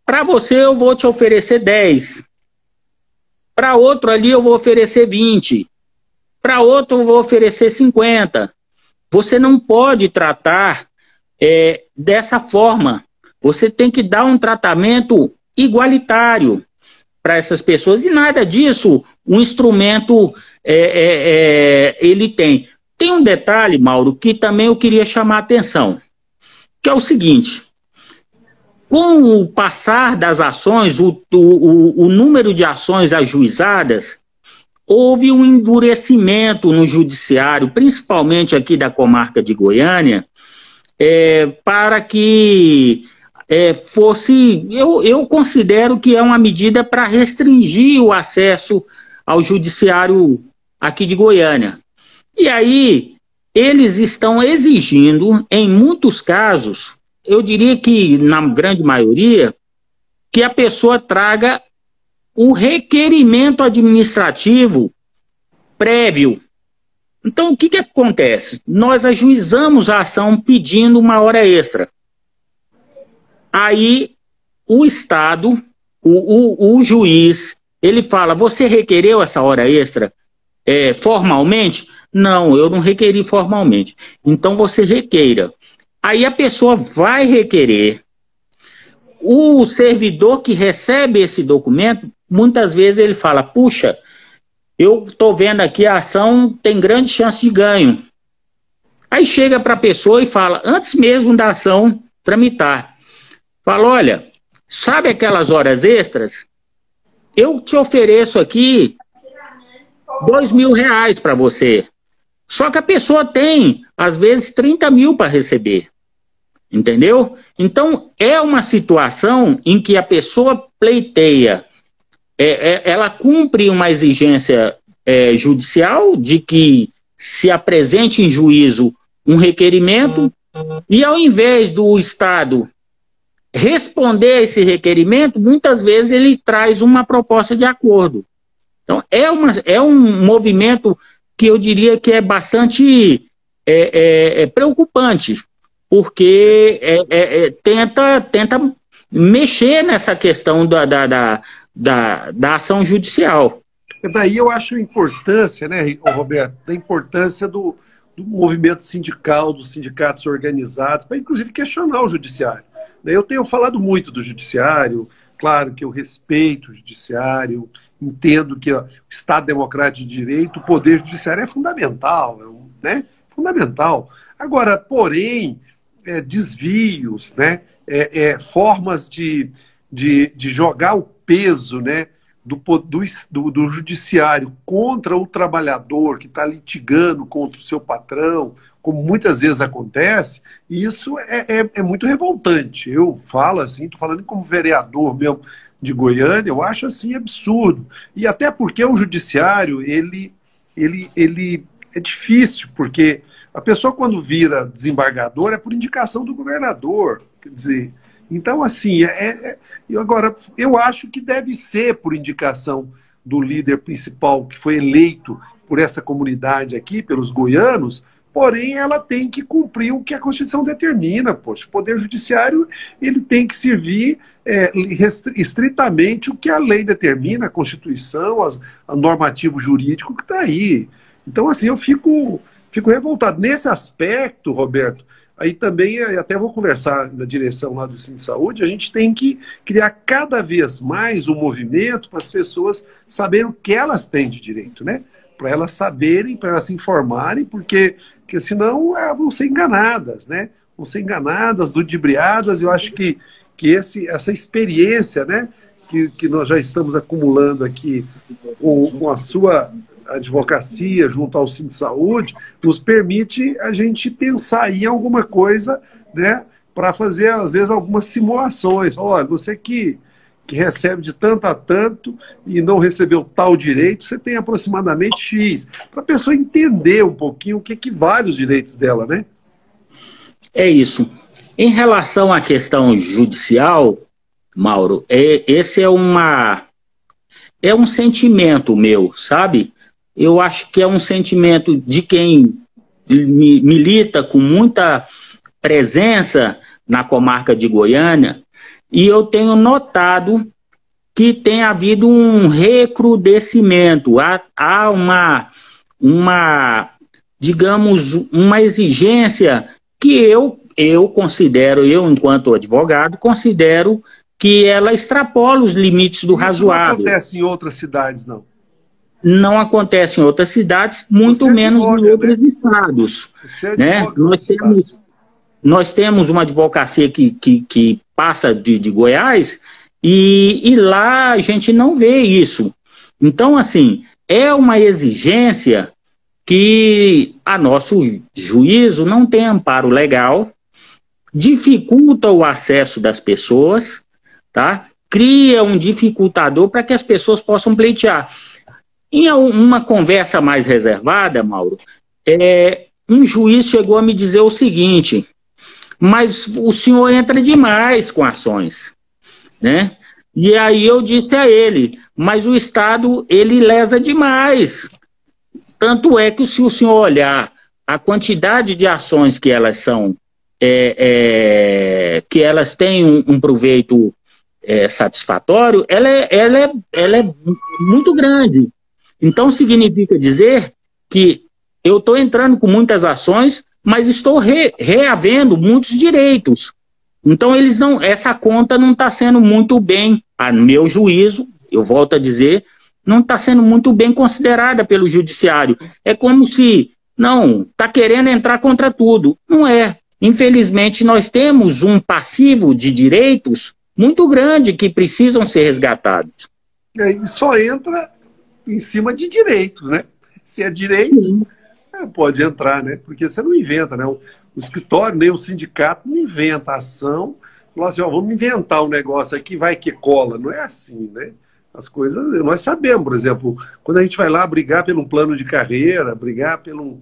para você eu vou te oferecer 10. Para outro ali eu vou oferecer 20. Para outro eu vou oferecer 50. Você não pode tratar dessa forma. Você tem que dar um tratamento igualitário para essas pessoas. E nada disso um instrumento ele tem. Tem um detalhe, Mauro, que também eu queria chamar a atenção, que é o seguinte: com o passar das ações, o número de ações ajuizadas, houve um endurecimento no judiciário, principalmente aqui da comarca de Goiânia, para que fosse... Eu considero que é uma medida para restringir o acesso ao judiciário aqui de Goiânia. E aí, eles estão exigindo, em muitos casos, eu diria que na grande maioria, que a pessoa traga o requerimento administrativo prévio. Então, o que acontece? Nós ajuizamos a ação pedindo uma hora extra. Aí, o Estado, o juiz, ele fala, você requereu essa hora extra formalmente? Não, eu não requeri formalmente. Então, você requeira. Aí a pessoa vai requerer. O servidor que recebe esse documento, muitas vezes ele fala, puxa, eu estou vendo aqui a ação tem grande chance de ganho. Aí chega para a pessoa e fala, antes mesmo da ação tramitar, fala, olha, sabe aquelas horas extras? Eu te ofereço aqui R$2.000 para você. Só que a pessoa tem, às vezes, 30 mil para receber. Entendeu? Então, é uma situação em que a pessoa pleiteia, ela cumpre uma exigência judicial de que se apresente em juízo um requerimento e, ao invés do Estado responder a esse requerimento, muitas vezes ele traz uma proposta de acordo. Então, é um movimento que eu diria que é bastante preocupante, porque tenta mexer nessa questão da ação judicial. Daí eu acho a importância, né, Roberto, da importância do movimento sindical, dos sindicatos organizados, para inclusive questionar o judiciário. Eu tenho falado muito do judiciário, claro que eu respeito o judiciário, entendo que o Estado Democrático de Direito, o poder judiciário é fundamental, né? Fundamental. Agora, porém, desvios, né? Formas de jogar o peso, né? do judiciário contra o trabalhador que está litigando contra o seu patrão, como muitas vezes acontece, e isso é muito revoltante. Eu falo assim, estou falando como vereador mesmo de Goiânia, eu acho assim absurdo. E até porque o judiciário, ele é difícil, porque a pessoa quando vira desembargador é por indicação do governador, quer dizer... Então, assim, agora, eu acho que deve ser por indicação do líder principal que foi eleito por essa comunidade aqui, pelos goianos, porém ela tem que cumprir o que a Constituição determina. Poxa, o Poder Judiciário ele tem que servir estritamente o que a lei determina, a Constituição, o normativo jurídico que está aí. Então, assim, eu fico revoltado. Nesse aspecto, Roberto, aí também, até vou conversar na direção lá do Centro de Saúde, a gente tem que criar cada vez mais um movimento para as pessoas saberem o que elas têm de direito, né? Para elas saberem, para elas se informarem, porque senão vão ser enganadas, né? Vão ser enganadas, ludibriadas. Eu acho que essa experiência, né, que nós já estamos acumulando aqui com a sua advocacia junto ao Centro de Saúde, nos permite a gente pensar em alguma coisa, né, para fazer, às vezes, algumas simulações. Olha, você que recebe de tanto a tanto e não recebeu tal direito, você tem aproximadamente X, para a pessoa entender um pouquinho o que vale os direitos dela, né? É isso. Em relação à questão judicial, Mauro, esse é um sentimento meu, sabe? Eu acho que é um sentimento de quem milita com muita presença na comarca de Goiânia, e eu tenho notado que tem havido um recrudescimento, há digamos, uma exigência que eu considero, eu enquanto advogado, considero que ela extrapola os limites do razoável. Isso não acontece em outras cidades, não? Não acontece em outras cidades, muito menos em outros estados. Né? Nós temos uma advocacia que passa de Goiás e lá a gente não vê isso. Então, assim, é uma exigência que, a nosso juízo, não tem amparo legal, dificulta o acesso das pessoas, tá? Cria um dificultador para que as pessoas possam pleitear. Em uma conversa mais reservada, Mauro, um juiz chegou a me dizer o seguinte: mas o senhor entra demais com ações, né? E aí eu disse a ele, mas o Estado, ele lesa demais. Tanto é que, se o senhor olhar a quantidade de ações que elas são, que elas têm um proveito satisfatório, ela é muito grande. Então, significa dizer que eu estou entrando com muitas ações, mas estou reavendo muitos direitos. Então, essa conta não está sendo muito bem, a meu juízo, eu volto a dizer, não está sendo muito bem considerada pelo judiciário. É como se, não, está querendo entrar contra tudo. Não é. Infelizmente, nós temos um passivo de direitos muito grande que precisam ser resgatados. E só entra em cima de direitos, né? Se é direito, pode entrar, né? Porque você não inventa, né? O escritório, nem o sindicato não inventa a ação. Fala assim, vamos inventar um negócio aqui, vai que cola. Não é assim, né? As coisas, nós sabemos, por exemplo, quando a gente vai lá brigar por um plano de carreira, brigar pelo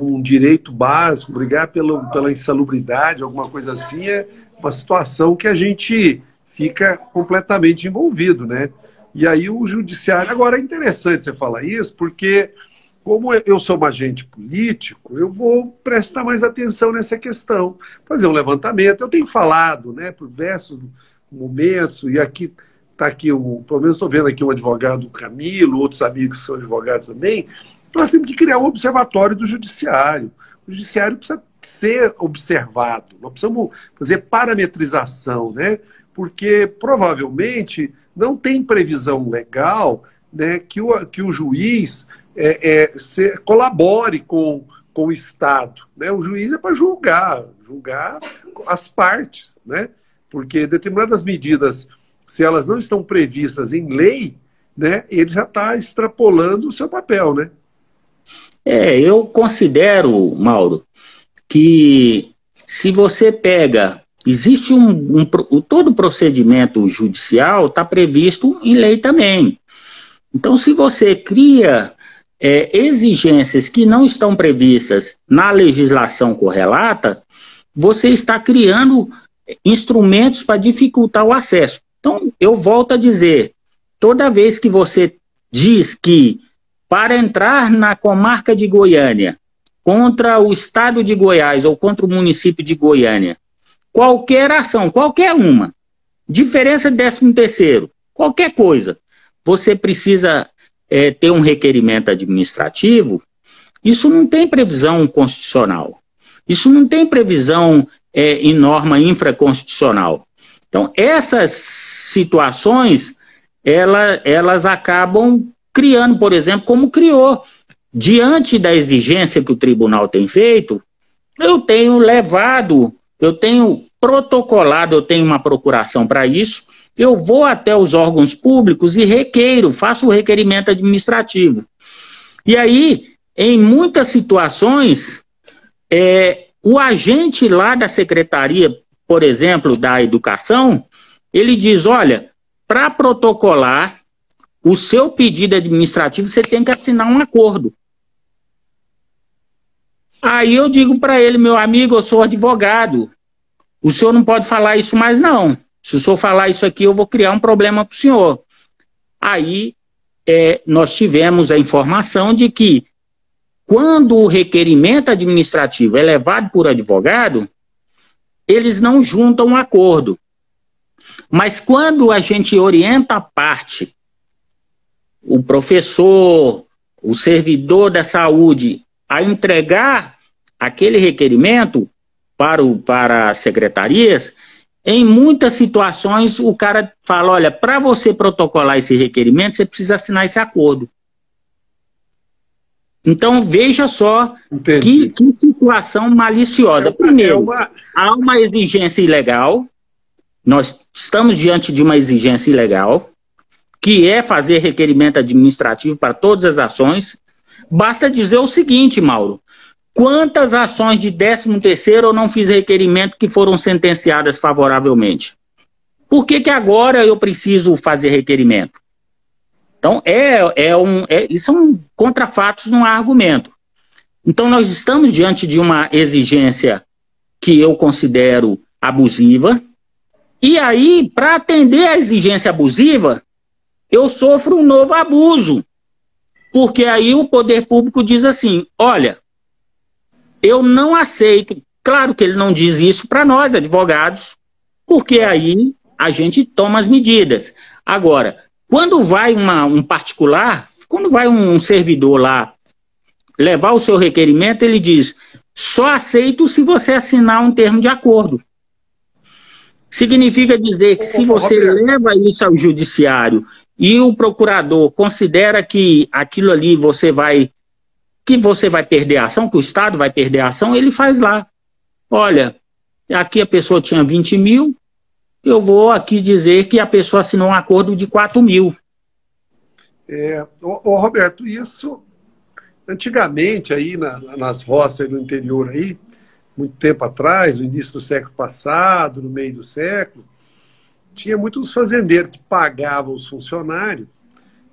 um direito básico, brigar pela insalubridade, alguma coisa assim, é uma situação que a gente fica completamente envolvido, né? E aí o judiciário... Agora, é interessante você falar isso, porque como eu sou um agente político, eu vou prestar mais atenção nessa questão, fazer um levantamento. Eu tenho falado, né, por diversos momentos, e aqui está aqui, pelo menos estou vendo aqui um advogado, Camilo, outros amigos que são advogados também. Nós temos que criar um observatório do judiciário. O judiciário precisa ser observado, nós precisamos fazer parametrização, né? Porque provavelmente não tem previsão legal, né, que o juiz colabore com o Estado, né? O juiz é para julgar as partes, né? Porque determinadas medidas, se elas não estão previstas em lei, né, ele já está extrapolando o seu papel, né? Eu considero, Mauro, que se você pega... Existe todo o procedimento judicial está previsto em lei também. Então, se você cria exigências que não estão previstas na legislação correlata, você está criando instrumentos para dificultar o acesso. Então, eu volto a dizer, toda vez que você diz que para entrar na comarca de Goiânia, contra o estado de Goiás ou contra o município de Goiânia, qualquer ação, qualquer uma, diferença de 13º, qualquer coisa, você precisa ter um requerimento administrativo, Isso não tem previsão constitucional. Isso não tem previsão em norma infraconstitucional. Então, essas situações, elas acabam criando, por exemplo, como criou. Diante da exigência que o tribunal tem feito, eu tenho levado, eu tenho protocolado, eu tenho uma procuração para isso, eu vou até os órgãos públicos e requeiro, faço o requerimento administrativo. E aí, em muitas situações, o agente lá da secretaria, por exemplo, da educação, ele diz, olha, para protocolar o seu pedido administrativo, você tem que assinar um acordo. Aí eu digo para ele, meu amigo, eu sou advogado, o senhor não pode falar isso mais não. Se o senhor falar isso aqui, eu vou criar um problema para o senhor. Aí nós tivemos a informação de que quando o requerimento administrativo é levado por advogado, eles não juntam um acordo. Mas quando a gente orienta a parte, o professor, o servidor da saúde, a entregar aquele requerimento para as secretarias, em muitas situações o cara fala, olha, para você protocolar esse requerimento, você precisa assinar esse acordo. Então, veja só que situação maliciosa. Primeiro, há uma exigência ilegal, nós estamos diante de uma exigência ilegal, que é fazer requerimento administrativo para todas as ações. Basta dizer o seguinte, Mauro, quantas ações de 13º eu não fiz requerimento que foram sentenciadas favoravelmente? Por que agora eu preciso fazer requerimento? Então, isso são contrafatos, não há argumento. Então, nós estamos diante de uma exigência que eu considero abusiva, e aí, para atender a exigência abusiva, eu sofro um novo abuso, porque aí o poder público diz assim, olha, eu não aceito, claro que ele não diz isso para nós, advogados, porque aí a gente toma as medidas. Agora, quando vai um particular, quando vai um servidor lá levar o seu requerimento, ele diz, só aceito se você assinar um termo de acordo. Significa dizer que se você leva isso ao judiciário e o procurador considera que aquilo ali você vai perder a ação, que o Estado vai perder a ação, ele faz lá. Olha, aqui a pessoa tinha 20 mil, eu vou aqui dizer que a pessoa assinou um acordo de 4 mil. Roberto, isso antigamente aí nas roças no interior aí, muito tempo atrás, no início do século passado, no meio do século, tinha muitos fazendeiros que pagavam os funcionários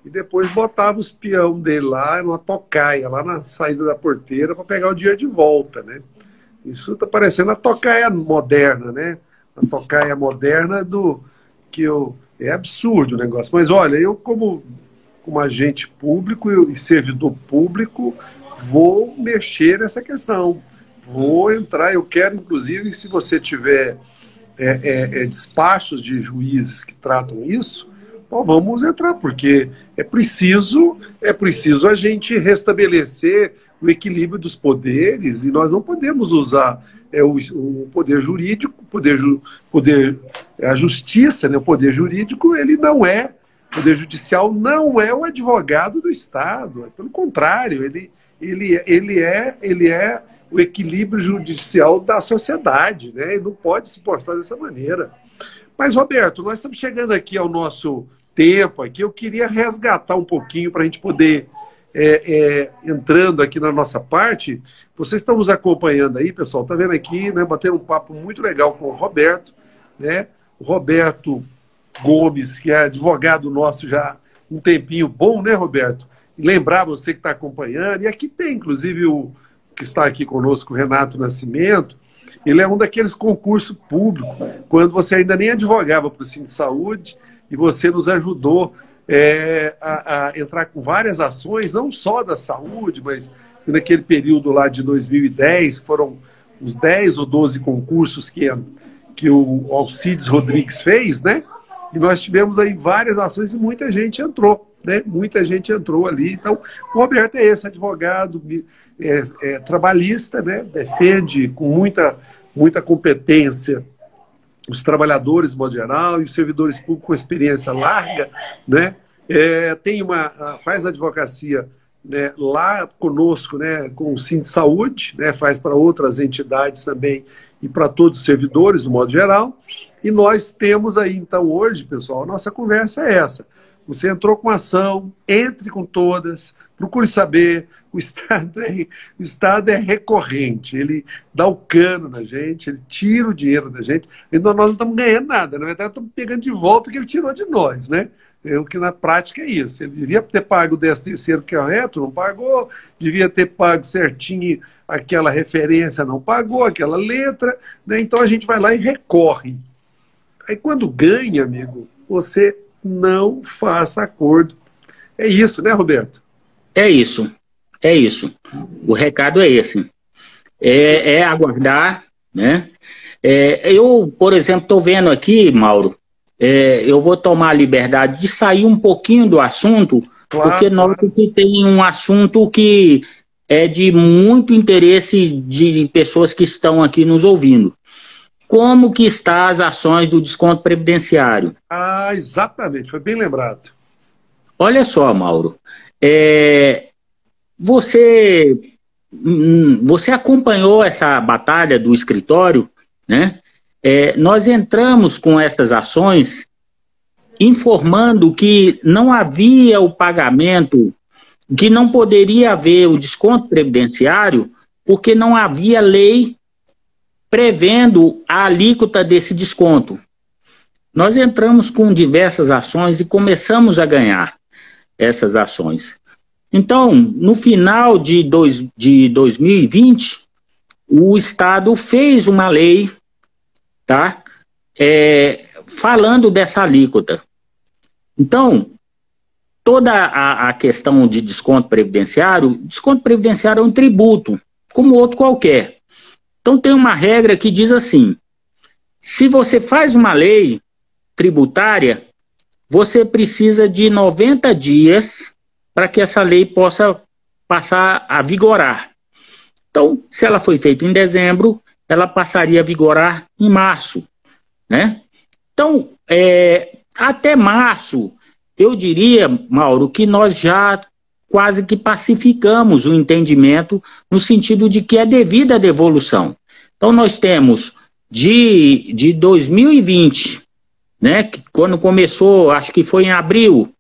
e depois botavam os peão dele lá numa tocaia, lá na saída da porteira para pegar o dinheiro de volta, né? Isso está parecendo a tocaia moderna, né? A tocaia moderna é absurdo o negócio. Mas olha, eu como agente público e servidor público vou mexer nessa questão. Vou entrar, eu quero inclusive, se você tiver despachos de juízes que tratam isso, vamos entrar, porque é preciso a gente restabelecer o equilíbrio dos poderes, e nós não podemos usar o poder jurídico, a justiça, né, o poder jurídico, ele não é, o poder judicial não é o advogado do Estado, pelo contrário, ele é o equilíbrio judicial da sociedade, né, e não pode se portar dessa maneira. Mas, Roberto, nós estamos chegando aqui ao nosso tempo, aqui eu queria resgatar um pouquinho para a gente poder, entrando aqui na nossa parte. Vocês estão nos acompanhando aí, pessoal, está vendo aqui, né, batendo um papo muito legal com o Roberto, né, o Roberto Gomes, que é advogado nosso já há um tempinho bom, né, Roberto? E lembrar você que está acompanhando, e aqui tem, inclusive, o que está aqui conosco, o Renato Nascimento. Ele é um daqueles concursos públicos, quando você ainda nem advogava para o Sindsaúde, e você nos ajudou a entrar com várias ações, não só da saúde, mas naquele período lá de 2010, foram uns 10 ou 12 concursos que o Alcides Rodrigues fez, né? E nós tivemos aí várias ações e muita gente entrou. né? Muita gente entrou ali. Então, o Roberto é esse advogado trabalhista, né? Defende com muita competência os trabalhadores, de modo geral, e os servidores públicos com experiência larga, né? Faz advocacia, né, lá conosco, né, com o Sindsaúde, né, faz para outras entidades também e para todos os servidores, de modo geral. E nós temos aí, então, hoje, pessoal, a nossa conversa é essa. Você entrou com ação, entre com todas, procure saber. O Estado é recorrente, ele dá o cano na gente, ele tira o dinheiro da gente, então nós não estamos ganhando nada, na verdade estamos pegando de volta o que ele tirou de nós, né? O que na prática é isso. Ele devia ter pago o 13º que é reto, não pagou, devia ter pago certinho aquela referência, não pagou, aquela letra, né? Então a gente vai lá e recorre. Aí quando ganha, amigo, você não faça acordo. É isso, né, Roberto? É isso. É isso. O recado é esse. É aguardar, né? Eu, por exemplo, estou vendo aqui, Mauro, eu vou tomar a liberdade de sair um pouquinho do assunto, claro, porque noto que tem um assunto que é de muito interesse de pessoas que estão aqui nos ouvindo. Como que estão as ações do desconto previdenciário? Ah, exatamente, foi bem lembrado. Olha só, Mauro, você acompanhou essa batalha do escritório, né? Nós entramos com essas ações informando que não havia o pagamento, que não poderia haver o desconto previdenciário, porque não havia lei prevendo a alíquota desse desconto. Nós entramos com diversas ações e começamos a ganhar essas ações. Então, no final de 2020, o Estado fez uma lei, tá? Falando dessa alíquota. Então, toda a questão de desconto previdenciário é um tributo, como outro qualquer. Então, tem uma regra que diz assim: se você faz uma lei tributária, você precisa de 90 dias para que essa lei possa passar a vigorar. Então, se ela foi feita em dezembro, ela passaria a vigorar em março, né? Então, até março, eu diria, Mauro, que nós já quase que pacificamos o entendimento no sentido de que é devida a devolução. Então, nós temos de 2020, né, quando começou, acho que foi em abril,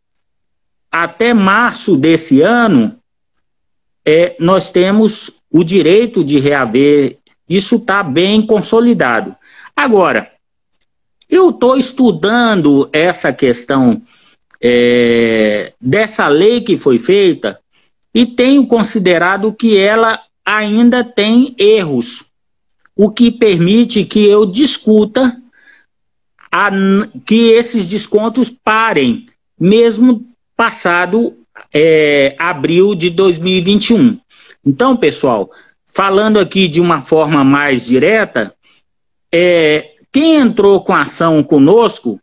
até março desse ano, nós temos o direito de reaver, isso está bem consolidado. Agora, eu estou estudando essa questão dessa lei que foi feita e tenho considerado que ela ainda tem erros, o que permite que eu discuta que esses descontos parem, mesmo passado abril de 2021. Então, pessoal, falando aqui de uma forma mais direta, quem entrou com ação conosco,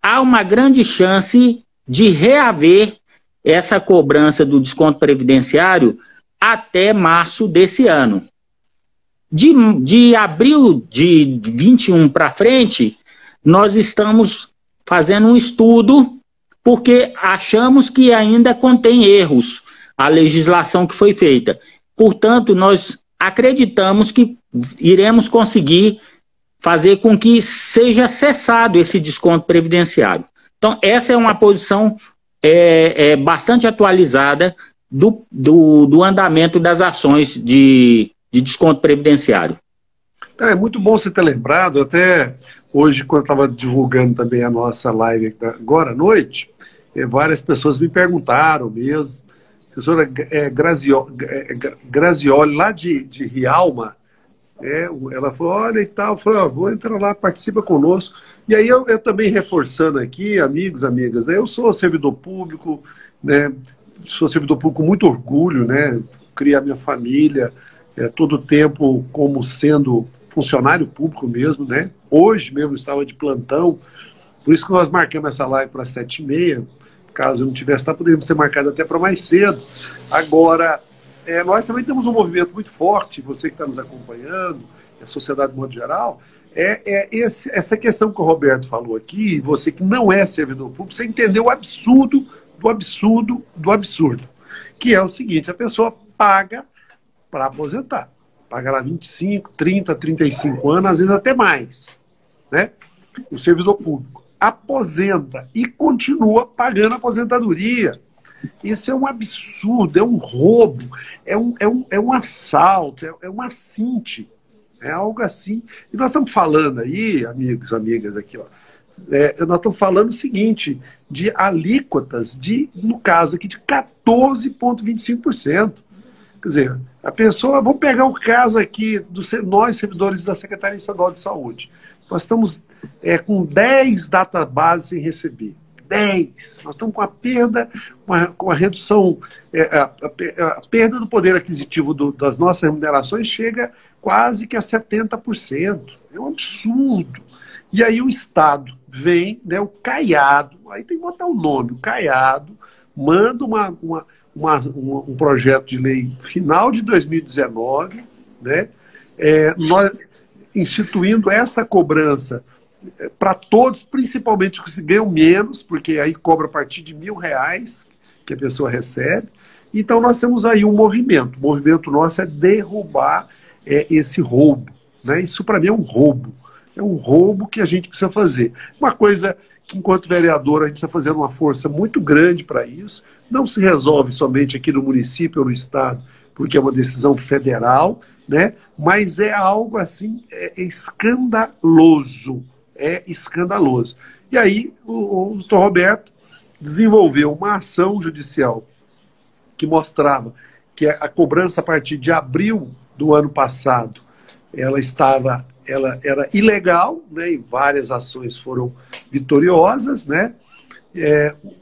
há uma grande chance de reaver essa cobrança do desconto previdenciário até março desse ano. De abril de 21 para frente, nós estamos fazendo um estudo porque achamos que ainda contém erros a legislação que foi feita. Portanto, nós acreditamos que iremos conseguir fazer com que seja cessado esse desconto previdenciário. Então, essa é uma posição bastante atualizada do andamento das ações de desconto previdenciário. É muito bom você ter lembrado, até hoje, quando eu estava divulgando também a nossa live agora à noite, várias pessoas me perguntaram mesmo, a professora Grazioli, lá de Rialma, ela falou, olha e tal, eu falei, vou entrar lá, participa conosco. E aí eu também reforçando aqui, amigos, amigas, né, eu sou servidor público, né, sou servidor público com muito orgulho, né, criei a minha família, todo o tempo como sendo funcionário público mesmo, né, hoje mesmo estava de plantão, por isso que nós marcamos essa live para 7h30, caso eu não tivesse lá, poderíamos ter marcado até para mais cedo. Agora, nós também temos um movimento muito forte, você que está nos acompanhando, a sociedade de modo geral, essa questão que o Roberto falou aqui, você que não é servidor público, você entendeu o absurdo do absurdo do absurdo, que é o seguinte: a pessoa paga para aposentar, paga lá 25, 30, 35 anos, às vezes até mais, né? O servidor público aposenta e continua pagando aposentadoria. Isso é um absurdo, é um roubo, é um assalto, é um assinte, é algo assim. E nós estamos falando aí, amigos, amigas, aqui, ó, nós estamos falando o seguinte, de alíquotas, no caso aqui, de 14,25%. Quer dizer, a pessoa, vamos pegar o caso aqui, nós, servidores da Secretaria Estadual de Saúde, nós estamos com 10 databases sem receber. 10. Nós estamos com a perda, com a redução, a perda do poder aquisitivo das nossas remunerações chega quase que a 70%. É um absurdo. E aí o Estado vem, né, o Caiado, aí tem que botar o nome, o Caiado, manda um projeto de lei final de 2019, né, nós instituindo essa cobrança para todos, principalmente os que se ganham menos, porque aí cobra a partir de R$ 1.000 que a pessoa recebe. Então nós temos aí um movimento. O movimento nosso é derrubar esse roubo, né? Isso para mim é um roubo. É um roubo que a gente precisa fazer. Uma coisa que, enquanto vereador, a gente está fazendo uma força muito grande para isso. Não se resolve somente aqui no município ou no estado, porque é uma decisão federal, né? Mas é algo assim, escandaloso. É escandaloso. E aí o doutor Roberto desenvolveu uma ação judicial que mostrava que a cobrança a partir de abril do ano passado, ela era ilegal, né, e várias ações foram vitoriosas, né?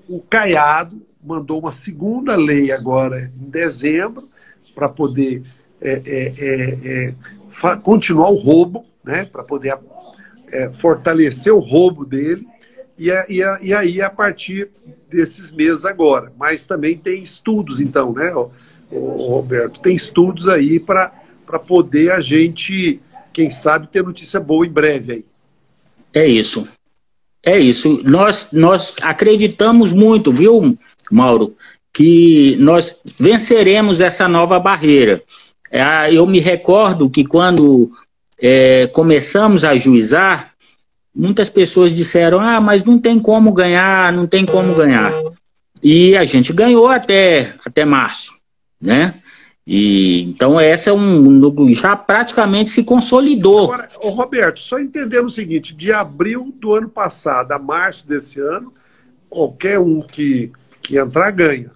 O Caiado mandou uma segunda lei agora em dezembro para poder continuar o roubo, né, para poder fortalecer o roubo dele, e aí a partir desses meses agora. Mas também tem estudos, então, né, o Roberto, tem estudos aí para poder a gente, quem sabe, ter notícia boa em breve aí. É isso. É isso. Nós acreditamos muito, viu, Mauro, que nós venceremos essa nova barreira. Eu me recordo que quando começamos a ajuizar, muitas pessoas disseram, mas não tem como ganhar, não tem como ganhar. E a gente ganhou até março, né? E então essa já praticamente se consolidou. Agora, Roberto, só entendendo o seguinte: de abril do ano passado a março desse ano, qualquer um que entrar ganha.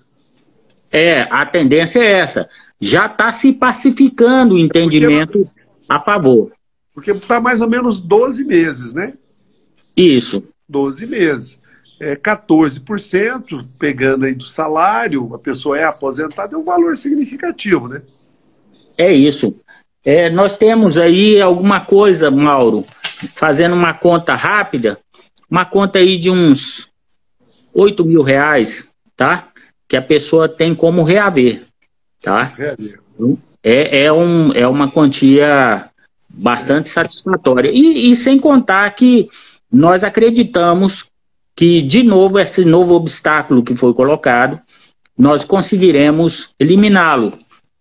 A tendência é essa. Já está se pacificando o entendimento a favor. Porque está mais ou menos 12 meses, né? Isso. 12 meses. 14%, pegando aí do salário, a pessoa é aposentada, é um valor significativo, né? É isso. Nós temos aí alguma coisa, Mauro, fazendo uma conta rápida, uma conta aí de uns R$ 8.000, tá? Que a pessoa tem como reaver, tá? É uma quantia bastante satisfatória. E sem contar que nós acreditamos que, de novo, esse novo obstáculo que foi colocado, nós conseguiremos eliminá-lo.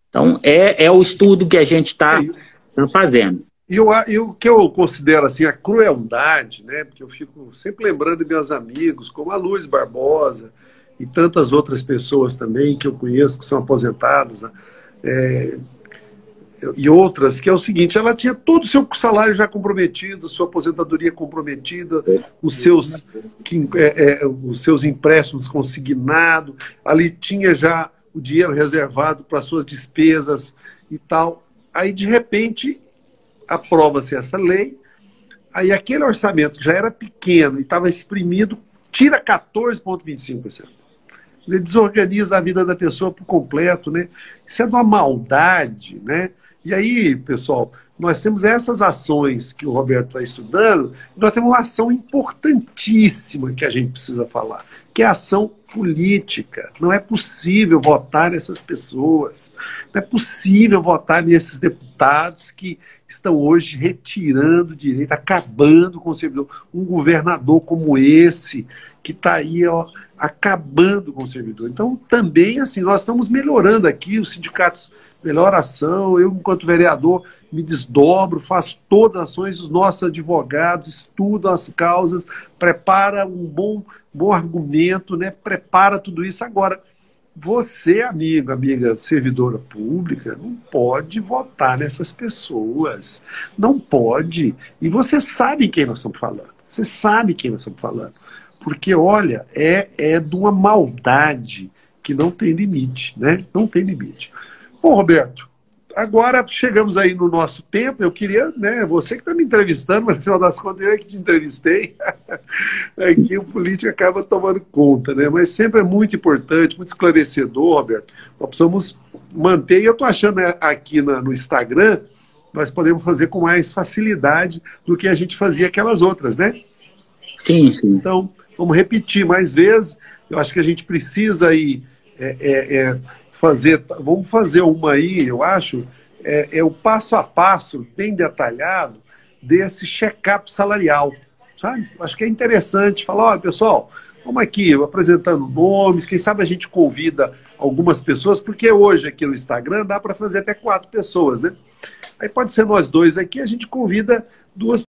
Então, é o estudo que a gente está fazendo. E o que eu considero assim, a crueldade, né? Porque eu fico sempre lembrando de meus amigos, como a Luiz Barbosa e tantas outras pessoas também que eu conheço, que são aposentadas, e outras, que é o seguinte: ela tinha todo o seu salário já comprometido, sua aposentadoria comprometida, os seus empréstimos consignados, ali tinha já o dinheiro reservado para suas despesas e tal. Aí, de repente, aprova-se essa lei, aí aquele orçamento que já era pequeno e estava exprimido, tira 14,25%. Ele desorganiza a vida da pessoa por completo, né? Isso é de uma maldade, né? E aí, pessoal, nós temos essas ações que o Roberto está estudando, nós temos uma ação importantíssima que a gente precisa falar, que é a ação política. Não é possível votar nessas pessoas, não é possível votar nesses deputados que estão hoje retirando direito, acabando com o servidor. Um governador como esse, que está aí, ó, acabando com o servidor. Então, também, assim, nós estamos melhorando aqui, os sindicatos melhoram a ação, eu, enquanto vereador, me desdobro, faço todas as ações, os nossos advogados estudam as causas, prepara um bom argumento, né? Prepara tudo isso. Agora, você, amiga servidora pública, não pode votar nessas pessoas. Não pode. E você sabe quem nós estamos falando. Você sabe quem nós estamos falando. Porque, olha, é de uma maldade que não tem limite, né? Não tem limite. Bom, Roberto, agora chegamos aí no nosso tempo. Eu queria, né, você que está me entrevistando, mas no final das contas eu que te entrevistei. Aqui o político acaba tomando conta, né? Mas sempre é muito importante, muito esclarecedor, Roberto. Nós precisamos manter, e eu estou achando, né, aqui no Instagram, nós podemos fazer com mais facilidade do que a gente fazia aquelas outras, né? Sim, sim. Então, vamos repetir mais vezes. Eu acho que a gente precisa aí vamos fazer uma aí, eu acho, o passo a passo, bem detalhado, desse check-up salarial, sabe? Acho que é interessante falar, olha, pessoal, vamos aqui, apresentando nomes, quem sabe a gente convida algumas pessoas, porque hoje aqui no Instagram dá para fazer até 4 pessoas, né? Aí pode ser nós dois aqui, a gente convida 2